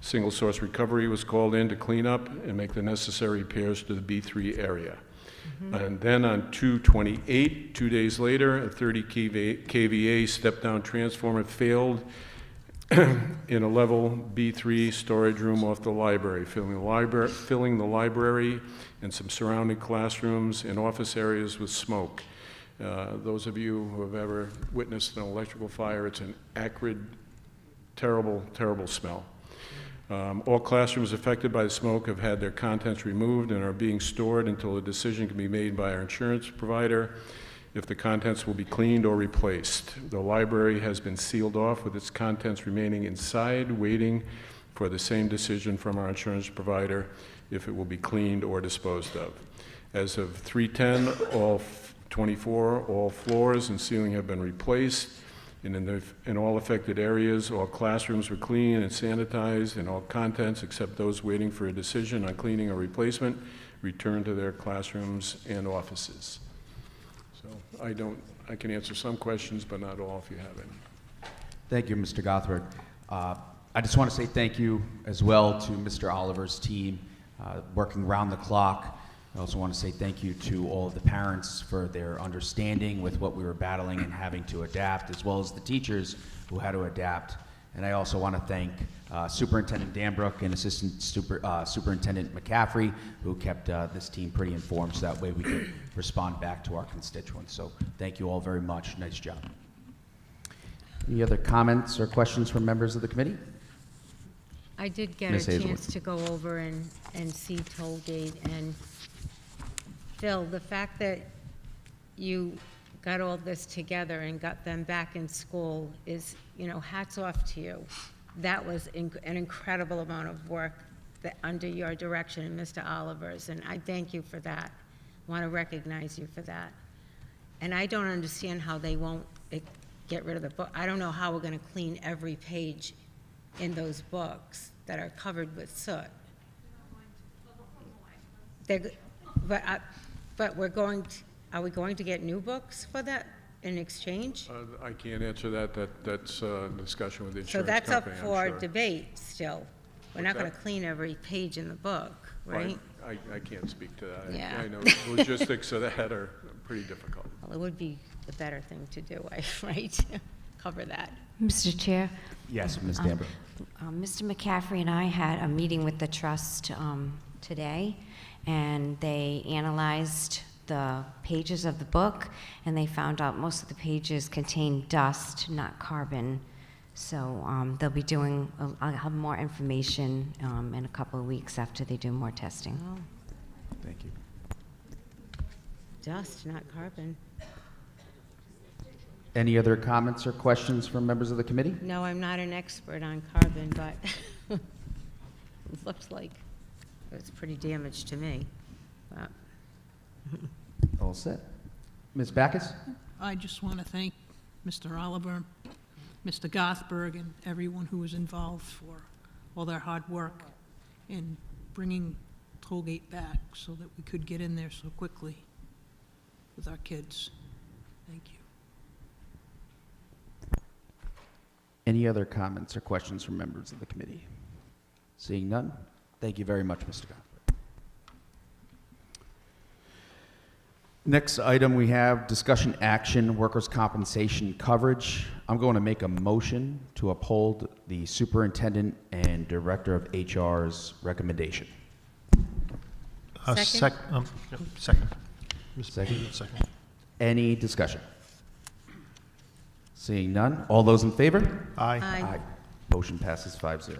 Single source recovery was called in to clean up and make the necessary repairs to the B3 area. And then on 2/28, 2 days later, a 30 kVA step-down transformer failed in a level B3 storage room off the library, filling the library and some surrounding classrooms and office areas with smoke. Those of you who have ever witnessed an electrical fire, it's an acrid, terrible, terrible smell. All classrooms affected by the smoke have had their contents removed and are being stored until a decision can be made by our insurance provider if the contents will be cleaned or replaced. The library has been sealed off with its contents remaining inside, waiting for the same decision from our insurance provider if it will be cleaned or disposed of. As of 3/10, all 24, all floors and ceiling have been replaced. And in all affected areas, all classrooms were clean and sanitized, and all contents, except those waiting for a decision on cleaning or replacement, returned to their classrooms and offices. So I can answer some questions, but not all if you have any. Thank you, Mr. Gothberg. I just want to say thank you as well to Mr. Oliver's team, working round the clock. I also want to say thank you to all of the parents for their understanding with what we were battling and having to adapt, as well as the teachers who had to adapt. And I also want to thank Superintendent Danbrook and Assistant Superintendent McCaffrey, who kept this team pretty informed, so that way we could respond back to our constituents. So thank you all very much. Nice job. Any other comments or questions from members of the committee? I did get Ms. a Hazelwood. chance to go over and see Tollgate, and Phil, the fact that you got all this together and got them back in school is, hats off to you. That was an incredible amount of work under your direction and Mr. Oliver's, and I thank you for that. I want to recognize you for that. And I don't understand how they won't get rid of the book. I don't know how we're going to clean every page in those books that are covered with soot. But are we going to get new books for that in exchange? I can't answer that. That's a discussion with the So insurance that's up company, for I'm sure. debate still. We're not What's going that? to clean every page in the book, right? I can't speak to that. Yeah. I know the logistics of that are pretty difficult. Well, it would be the better thing to do, right? Cover that. Mr. Chair? Yes, Ms. Danbrook. Mr. McCaffrey and I had a meeting with the trust today, and they analyzed the pages of the book, and they found out most of the pages contain dust, not carbon. So they'll be doing, I'll have more information in a couple of weeks after they do more testing. Oh, Thank you. dust, not carbon. Any other comments or questions from members of the committee? No, I'm not an expert on carbon, but it looks like it's pretty damaged to me. But All set. Ms. Backus? I just want to thank Mr. Oliver, Mr. Gothberg, and everyone who was involved for all their hard work in bringing Tollgate back so that we could get in there so quickly with our kids. Thank you. Any other comments or questions from members of the committee? Seeing none, thank you very much, Mr. Gothberg. Next item we have discussion action, workers' compensation coverage. I'm going to make a motion to uphold the superintendent and director of HR's recommendation. Second. Second. Second. Any discussion? Seeing none, all those in favor? Aye. Aye. Motion passes 5-0.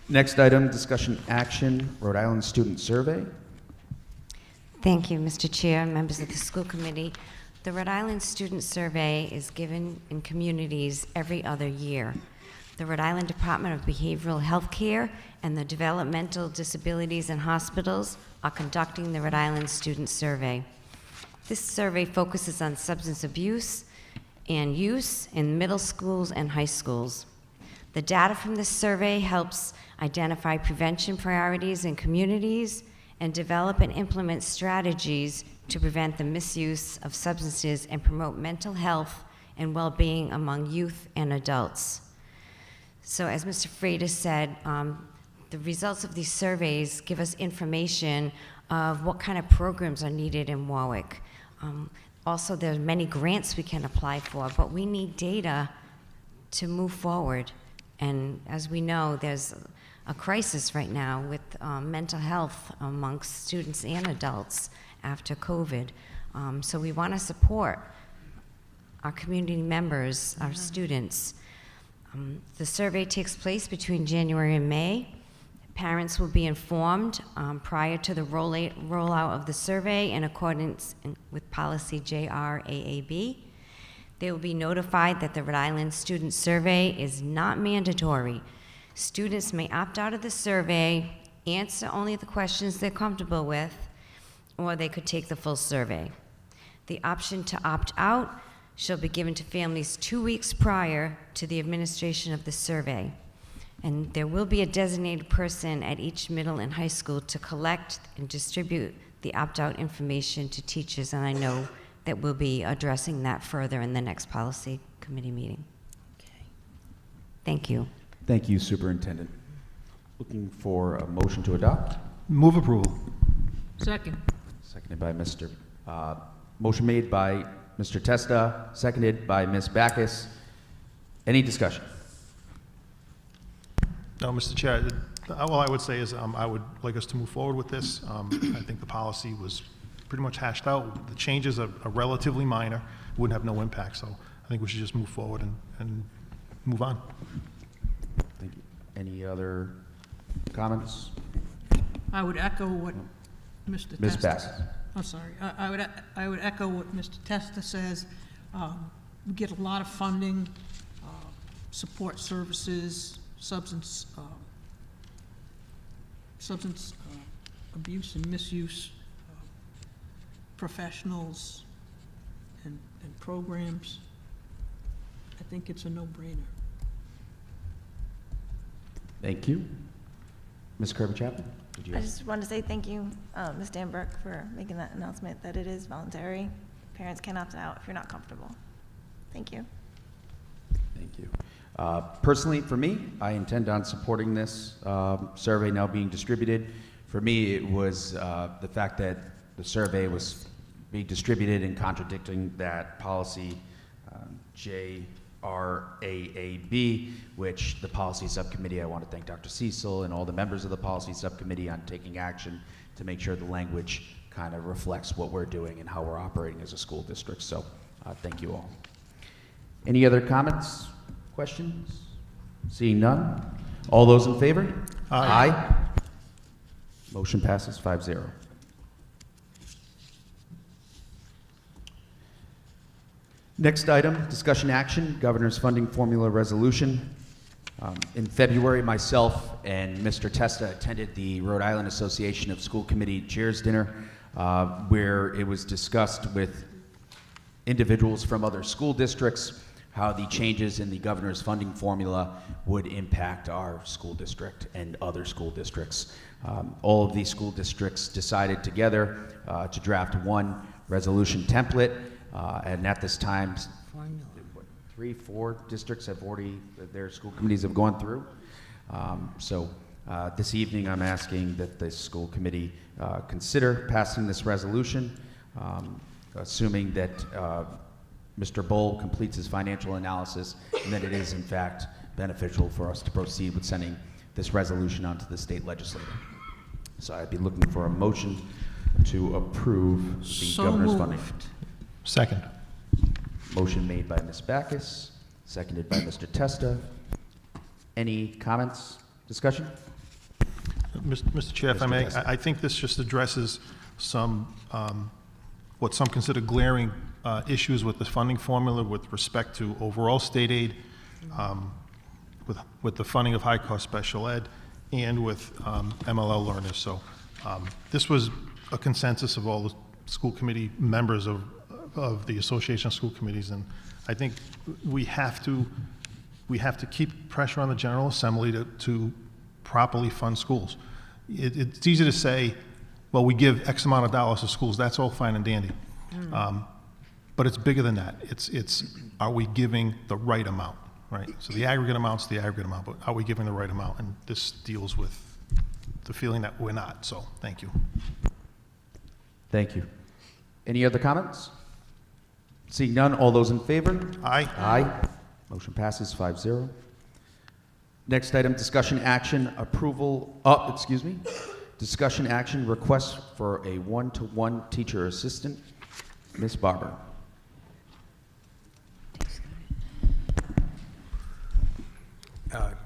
Next item, discussion action, Rhode Island Student Survey. Thank you, Mr. Chair and members of the school committee. The Rhode Island Student Survey is given in communities every other year. The Rhode Island Department of Behavioral Health Care and the Developmental Disabilities and Hospitals are conducting the Rhode Island Student Survey. This survey focuses on substance abuse and use in middle schools and high schools. The data from this survey helps identify prevention priorities in communities and develop and implement strategies to prevent the misuse of substances and promote mental health and well-being among youth and adults. So as Mr. Freitas said, the results of these surveys give us information of what kind of programs are needed in Warwick. Also, there's many grants we can apply for, but we need data to move forward. And as we know, there's a crisis right now with mental health amongst students and adults after COVID. So we want to support our community members, our students. The survey takes place between January and May. Parents will be informed prior to the rollout of the survey in accordance with policy JRAAB. They will be notified that the Rhode Island Student Survey is not mandatory. Students may opt out of the survey, answer only the questions they're comfortable with, or they could take the full survey. The option to opt out shall be given to families 2 weeks prior to the administration of the survey. And there will be a designated person at each middle and high school to collect and distribute the opt-out information to teachers, and I know that we'll be addressing that further in the next policy committee meeting. Thank you. Thank you, Superintendent. Looking for a motion to adopt. Move approval. Second. Seconded by Mr. Motion made by Mr. Testa, seconded by Ms. Backus. Any discussion? No, Mr. Chair, all I would say is I would like us to move forward with this. I think the policy was pretty much hashed out. The changes are relatively minor, wouldn't have no impact, so I think we should just move forward and move on. Thank you. Any other comments? I would echo what Mr. Ms. Testa. Bassett. I'm sorry. I would echo what Mr. Testa says. We get a lot of funding, support services, substance abuse and misuse professionals and programs. I think it's a no-brainer. Thank you. Ms. Kirby-Chapman, did you I have? just wanted to say thank you, Ms. Danberg, for making that announcement that it is voluntary. Parents can opt out if you're not comfortable. Thank you. Thank you. Personally, for me, I intend on supporting this survey now being distributed. For me, it was the fact that the survey was being distributed and contradicting that policy JRAAB, which the policy subcommittee, I want to thank Dr. Cecil and all the members of the policy subcommittee on taking action to make sure the language kind of reflects what we're doing and how we're operating as a school district. So thank you all. Any other comments, questions? Seeing none. All those in favor? Aye. Aye. Motion passes 5-0. Next item, discussion action, Governor's Funding Formula Resolution. In February, myself and Mr. Testa attended the Rhode Island Association of School Committee Chairs Dinner, where it was discussed with individuals from other school districts how the changes in the governor's funding formula would impact our school district and other school districts. All of these school districts decided together to draft one resolution template, and at this time, 3-4 districts have already, their school committees have gone through. So this evening I'm asking that the school committee consider passing this resolution, assuming that Mr. Bowl completes his financial analysis and that it is in fact beneficial for us to proceed with sending this resolution on to the state legislature. So I'd be looking for a motion to approve the governor's funding. Second. Motion made by Ms. Backus, seconded by Mr. Testa. Any comments, discussion? Mr. Chair, if I may, I think this just addresses some, what some consider glaring issues with the funding formula with respect to overall state aid, with the funding of high-cost special ed, and with MLL learners. So this was a consensus of all the school committee members of the Association of School Committees, and I think we have to keep pressure on the General Assembly to properly fund schools. It's easy to say, well, we give X amount of dollars to schools. That's all fine and dandy. But it's bigger than that. It's are we giving the right amount, right? So the aggregate amount's the aggregate amount, but are we giving the right amount? And this deals with the feeling that we're not. So thank you. Thank you. Any other comments? Seeing none, all those in favor? Aye. Aye. Motion passes 5-0. Next item, discussion action, approval, discussion action, request for a one-to-one teacher assistant. Ms. Barber.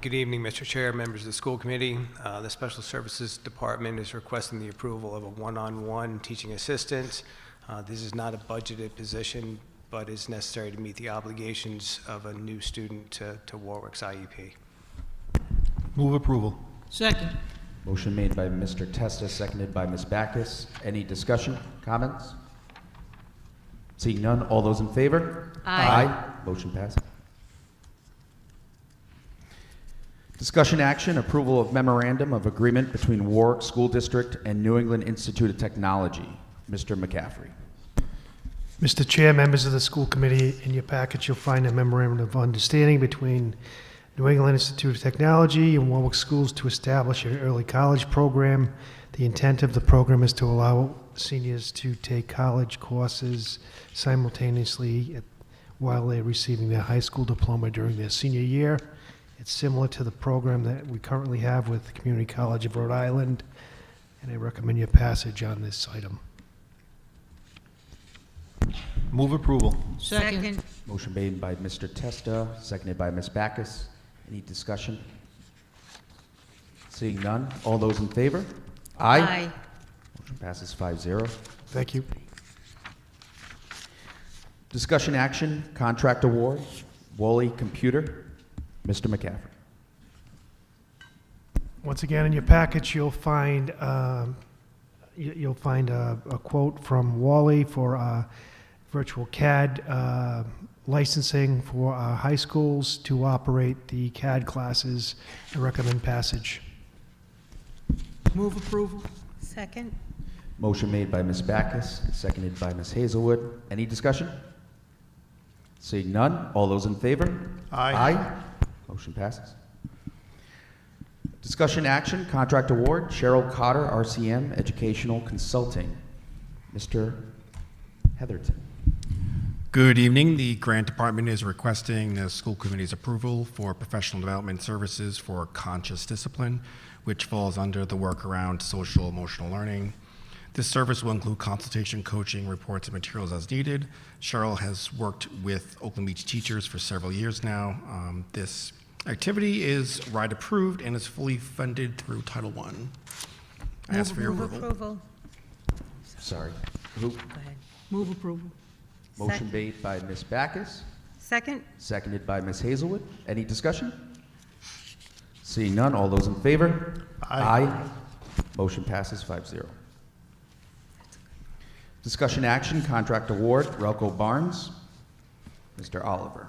Good evening, Mr. Chair, members of the school committee. The Special Services Department is requesting the approval of a one-on-one teaching assistant. This is not a budgeted position, but is necessary to meet the obligations of a new student to Warwick's IEP. Move approval. Second. Motion made by Mr. Testa, seconded by Ms. Backus. Any discussion, comments? Seeing none, all those in favor? Aye. Motion passes. Discussion action, approval of memorandum of agreement between Warwick School District and New England Institute of Technology. Mr. McCaffrey. Mr. Chair, members of the school committee, in your package you'll find a memorandum of understanding between New England Institute of Technology and Warwick Schools to establish an early college program. The intent of the program is to allow seniors to take college courses simultaneously while they're receiving their high school diploma during their senior year. It's similar to the program that we currently have with the Community College of Rhode Island, and I recommend your passage on this item. Move approval. Second. Motion made by Mr. Testa, seconded by Ms. Backus. Any discussion? Seeing none, all those in favor? Aye. Motion passes 5-0. Thank you. Discussion action, contract award, Wally Computer. Mr. McCaffrey. Once again, in your package, you'll find a quote from Wally for virtual CAD licensing for our high schools to operate the CAD classes. I recommend passage. Move approval. Second. Motion made by Ms. Backus, seconded by Ms. Hazelwood. Any discussion? Seeing none, all those in favor? Aye. Motion passes. Discussion action, contract award, Cheryl Cotter, RCM, Educational Consulting. Mr. Heatherton. Good evening. The grant department is requesting the school committee's approval for professional development services for conscious discipline, which falls under the work around social emotional learning. This service will include consultation, coaching, reports, and materials as needed. Cheryl has worked with Oakland Beach teachers for several years now. This activity is RIDE approved and is fully funded through Title I. I ask for your approval. Sorry. Who? Go ahead. Move approval. Motion made by Ms. Backus, Second. seconded by Ms. Hazelwood. Any discussion? Seeing none, all those in favor? Aye. Motion passes 5-0. Discussion action, contract award, Relco Barnes. Mr. Oliver.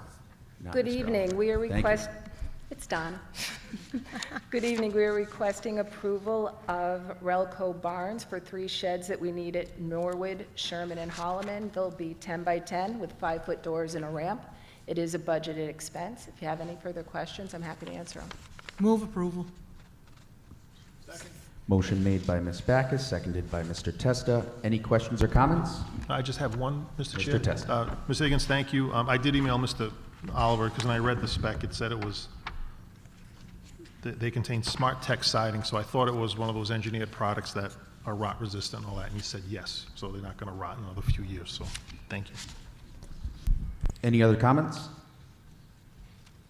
Not Good Mr. evening. Oliver. We are Thank you. request. It's done. Good evening. We are requesting approval of Relco Barns for 3 sheds that we need at Norwood, Sherman, and Holloman. They'll be 10 by 10 with 5-foot doors and a ramp. It is a budgeted expense. If you have any further questions, I'm happy to answer them. Move approval. Motion made by Ms. Backus, seconded by Mr. Testa. Any questions or comments? I just have one, Mr. Mr. Chair. Testa. Ms. Higgins, thank you. I did email Mr. Oliver, because when I read the spec, it said it was, they contain smart tech siding, so I thought it was one of those engineered products that are rot resistant and all that, and he said yes, so they're not going to rot in another few years, so thank you. Any other comments?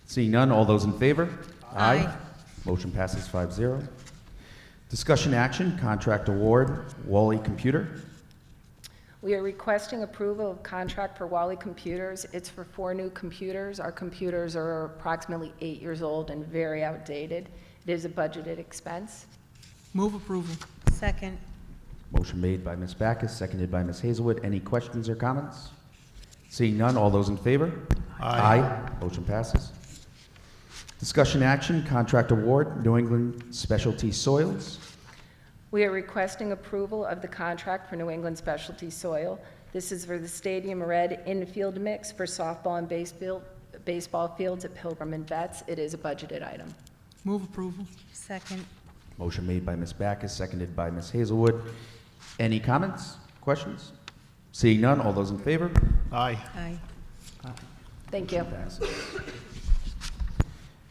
Seeing none, all those in favor? Aye. Motion passes 5-0. Discussion action, contract award, Wally Computer. We are requesting approval of contract for Wally Computers. It's for 4 new computers. Our computers are approximately 8 years old and very outdated. It is a budgeted expense. Move approval. Second. Motion made by Ms. Backus, seconded by Ms. Hazelwood. Any questions or comments? Seeing none, all those in favor? Aye. Motion passes. Discussion action, contract award, New England Specialty Soils. We are requesting approval of the contract for New England Specialty Soil. This is for the Stadium Red infield mix for softball and baseball fields at Pilgrim and Betts. It is a budgeted item. Move approval. Second. Motion made by Ms. Backus, seconded by Ms. Hazelwood. Any comments, questions? Seeing none, all those in favor? Aye. Aye. Thank you. Passes.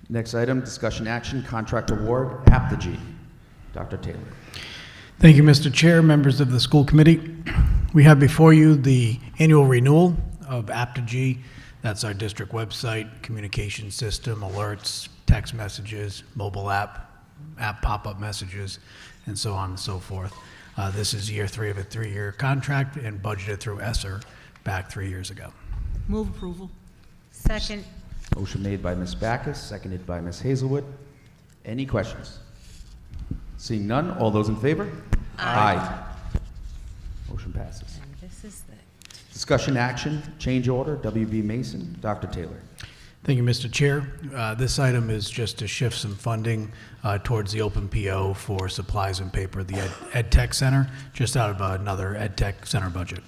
Next item, discussion action, contract award, Apogee. Dr. Taylor. Thank you, Mr. Chair, members of the school committee. We have before you the annual renewal of Apogee. That's our district website, communication system, alerts, text messages, mobile app pop-up messages, and so on and so forth. This is year 3 of a 3-year contract and budgeted through ESSER back 3 years ago. Move approval. Second. Motion made by Ms. Backus, seconded by Ms. Hazelwood. Any questions? Seeing none, all those in favor? Aye. Motion passes. And this is the Discussion action, change order, WB Mason. Dr. Taylor. Thank you, Mr. Chair. This item is just to shift some funding towards the open PO for supplies and paper at the Ed Tech Center, just out of another Ed Tech Center budget.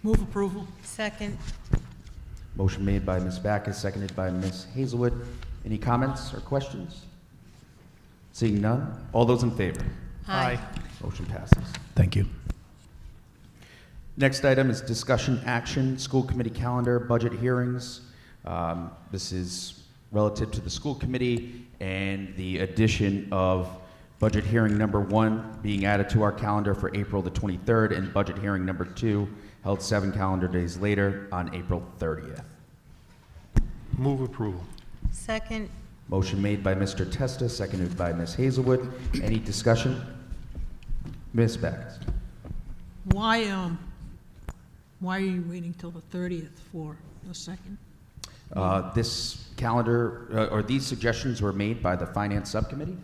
Move approval. Second. Motion made by Ms. Backus, seconded by Ms. Hazelwood. Any comments or questions? Seeing none, all those in favor? Aye. Motion passes. Thank you. Next item is discussion action, school committee calendar, budget hearings. This is relative to the school committee and the addition of budget hearing number 1 being added to our calendar for April the 23rd and budget hearing number 2 held 7 calendar days later on April 30th. Move approval. Second. Motion made by Mr. Testa, seconded by Ms. Hazelwood. Any discussion? Ms. Backus. Why are you waiting till the 30th for the second? This calendar, or these suggestions were made by the Finance Subcommittee.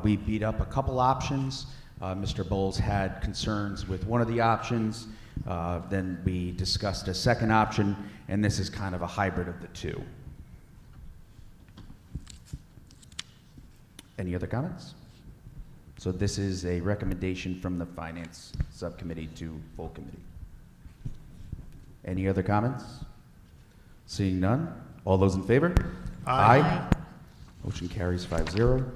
We beat up a couple options. Mr. Bowles had concerns with one of the options. Then we discussed a second option, and this is kind of a hybrid of the two. Any other comments? So this is a recommendation from the Finance Subcommittee to full committee. Any other comments? Seeing none, all those in favor? Aye. Motion carries 5-0.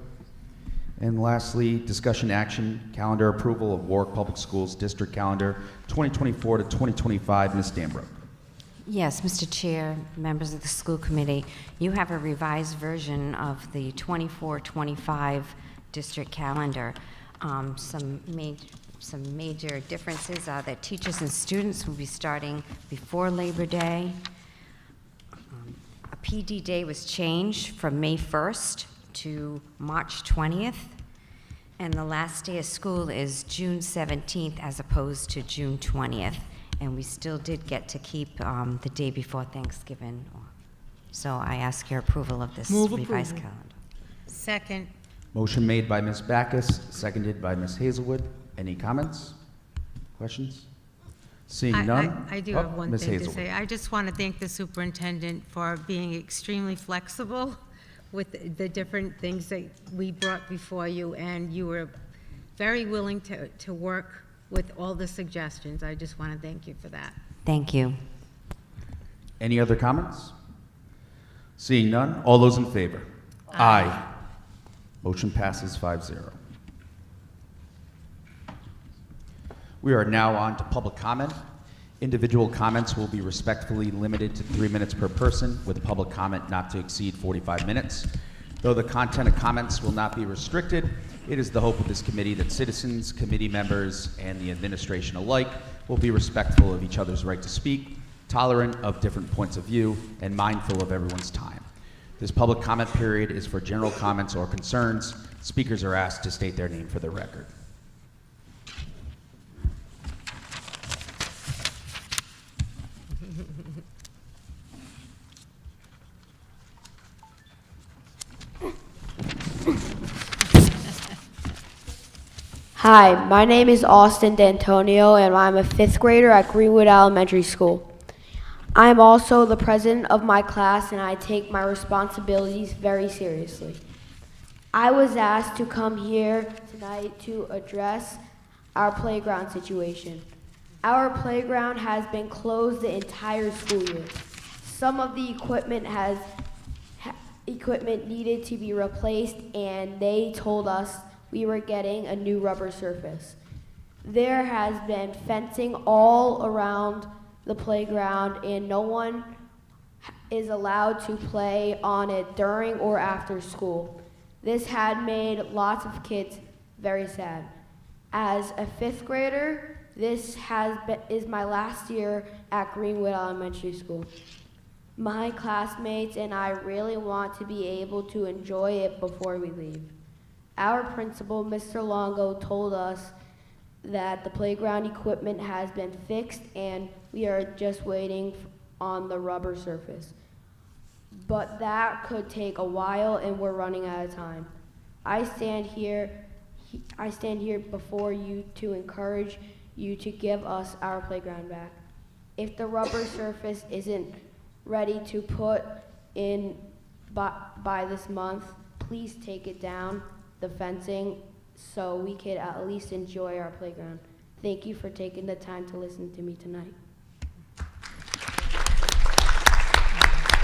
And lastly, discussion action, calendar approval of Warwick Public Schools District Calendar 2024 to 2025. Ms. Dambrook. Yes, Mr. Chair, members of the school committee, you have a revised version of the 24-25 district calendar. Some major differences are that teachers and students will be starting before Labor Day. A PD day was changed from May 1st to March 20th, and the last day of school is June 17th as opposed to June 20th, and we still did get to keep the day before Thanksgiving. So I ask your approval of this revised calendar. Second. Motion made by Ms. Backus, seconded by Ms. Hazelwood. Any comments? Questions? Seeing none? I do Oh, have one Ms. thing Hazelwood. to say. I just want to thank the superintendent for being extremely flexible with the different things that we brought before you, and you were very willing to work with all the suggestions. I just want to thank you for that. Thank you. Any other comments? Seeing none, all those in favor? Aye. Motion passes 5-0. We are now on to public comment. Individual comments will be respectfully limited to 3 minutes per person, with public comment not to exceed 45 minutes. Though the content of comments will not be restricted, it is the hope of this committee that citizens, committee members, and the administration alike will be respectful of each other's right to speak, tolerant of different points of view, and mindful of everyone's time. This public comment period is for general comments or concerns. Speakers are asked to state their name for the record. Hi, my name is Austin D'Antonio, and I'm a 5th grader at Greenwood Elementary School. I'm also the president of my class, and I take my responsibilities very seriously. I was asked to come here tonight to address our playground situation. Our playground has been closed the entire school year. Some of the equipment needed to be replaced, and they told us we were getting a new rubber surface. There has been fencing all around the playground, and no one is allowed to play on it during or after school. This had made lots of kids very sad. As a 5th grader, this is my last year at Greenwood Elementary School. My classmates and I really want to be able to enjoy it before we leave. Our principal, Mr. Longo, told us that the playground equipment has been fixed and we are just waiting on the rubber surface. But that could take a while and we're running out of time. I stand here before you to encourage you to give us our playground back. if the rubber surface isn't ready to put in by this month, please take it down, the fencing, so we could at least enjoy our playground. Thank you for taking the time to listen to me tonight.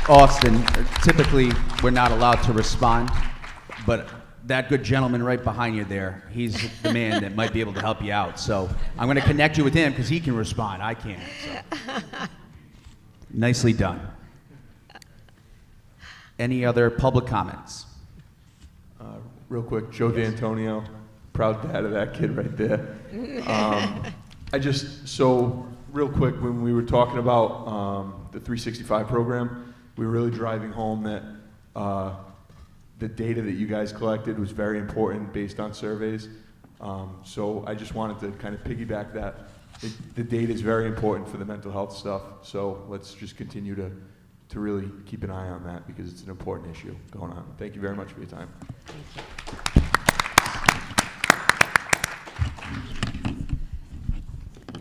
Austin, typically, we're not allowed to respond, but that good gentleman right behind you there, he's the man that might be able to help you out. So I'm going to connect you with him because he can respond. I can't. So. Nicely done. Any other public comments? Real quick, Joe D'Antonio, proud dad of that kid right there. Real quick, when we were talking about the 365 program, we were really driving home that the data that you guys collected was very important based on surveys. So I just wanted to kind of piggyback that. The data is very important for the mental health stuff, so let's just continue to really keep an eye on that because it's an important issue going on. Thank you very much for your time.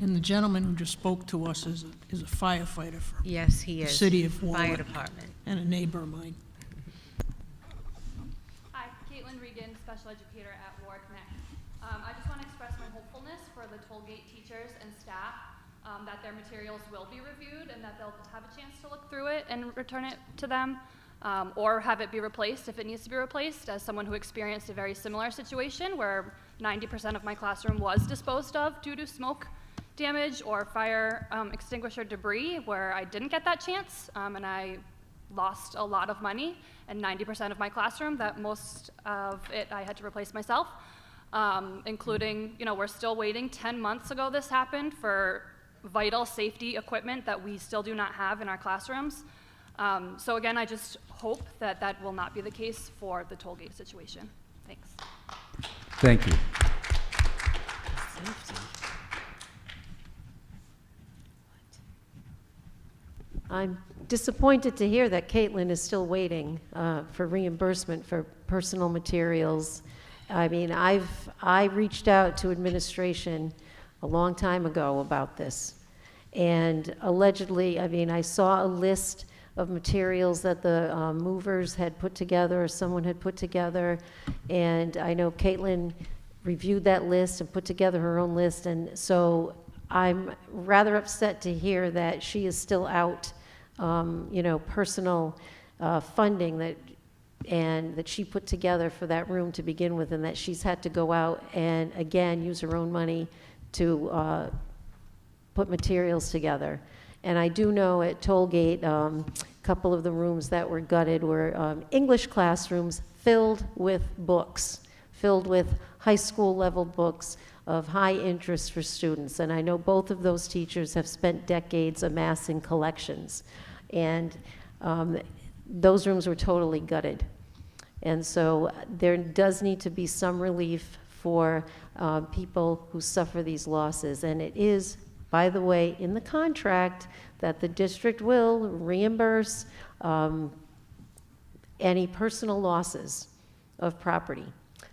And the gentleman who just spoke to us is a firefighter for Yes, he the is. city of Fire Warwick. department. And a neighbor of mine. Hi, Caitlin Regan, special educator at Warwick Next. I just want to express my hopefulness for the Tollgate teachers and staff that their materials will be reviewed and that they'll have a chance to look through it and return it to them, or have it be replaced if it needs to be replaced. As someone who experienced a very similar situation where 90% of my classroom was disposed of due to smoke damage or fire extinguisher debris, where I didn't get that chance, and I lost a lot of money, and 90% of my classroom, that most of it I had to replace myself, including, we're still waiting. 10 months ago this happened for vital safety equipment that we still do not have in our classrooms. So again, I just hope that that will not be the case for the Tollgate situation. Thanks. Thank you. I'm disappointed to hear that Caitlin is still waiting for reimbursement for personal materials. I mean, I reached out to administration a long time ago about this. And allegedly, I mean, I saw a list of materials that the movers had put together or someone had put together. And I know Caitlin reviewed that list and put together her own list. And so I'm rather upset to hear that she is still out, personal funding that she put together for that room to begin with, and that she's had to go out and again use her own money to put materials together. And I do know at Tollgate, a couple of the rooms that were gutted were English classrooms filled with books, filled with high school level books of high interest for students. And I know both of those teachers have spent decades amassing collections. And those rooms were totally gutted. And so there does need to be some relief for people who suffer these losses. And it is, by the way, in the contract that the district will reimburse any personal losses of property.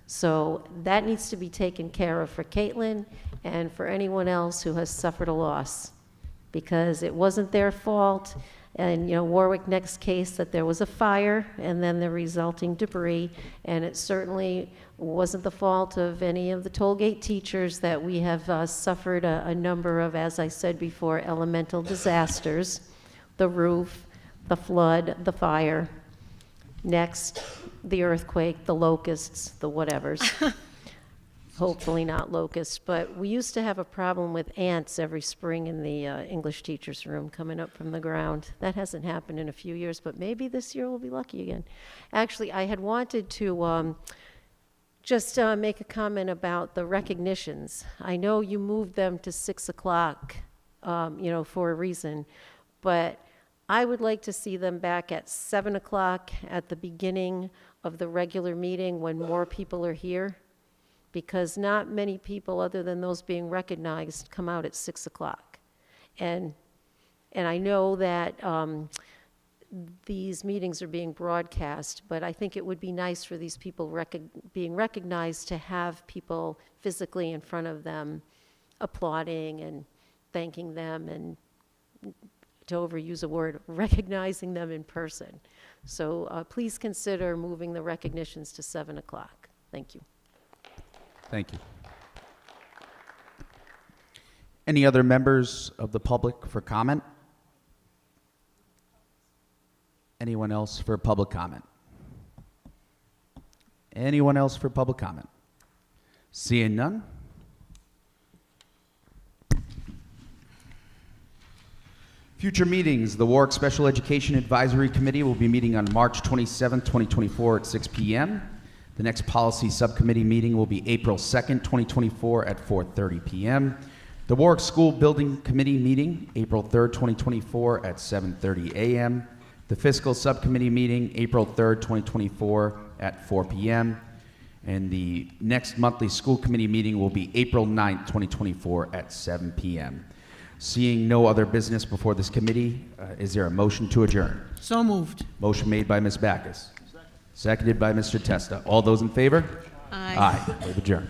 So that needs to be taken care of for Caitlin and for anyone else who has suffered a loss, because it wasn't their fault. And Warwick Next case, that there was a fire and then the resulting debris, and it certainly wasn't the fault of any of the Tollgate teachers that we have suffered a number of, as I said before, elemental disasters: the roof, the flood, the fire, next the earthquake, the locusts, the whatevers. Hopefully not locusts, but we used to have a problem with ants every spring in the English teacher's room coming up from the ground. That hasn't happened in a few years, but maybe this year we'll be lucky again. Actually, I had wanted to just make a comment about the recognitions. I know you moved them to 6 o'clock, for a reason, but I would like to see them back at 7 o'clock at the beginning of the regular meeting when more people are here, because not many people other than those being recognized come out at 6 o'clock. And I know that these meetings are being broadcast, but I think it would be nice for these people being recognized to have people physically in front of them applauding and thanking them and to overuse a word, recognizing them in person. So please consider moving the recognitions to 7 o'clock. Thank you. Thank you. Any other members of the public for comment? Anyone else for public comment? Anyone else for public comment? Seeing none? Future meetings. The Warwick Special Education Advisory Committee will be meeting on March 27, 2024 at 6 p.m. The next policy subcommittee meeting will be April 2nd, 2024 at 4:30 p.m. The Warwick School Building Committee meeting, April 3rd, 2024 at 7:30 a.m. The Fiscal Subcommittee meeting, April 3rd, 2024 at 4 p.m. And the next monthly school committee meeting will be April 9th, 2024 at 7 p.m. Seeing no other business before this committee, is there a motion to adjourn? So moved. Motion made by Ms. Backus. Seconded by Mr. Testa. All those in favor? Aye. Aye. We've adjourned.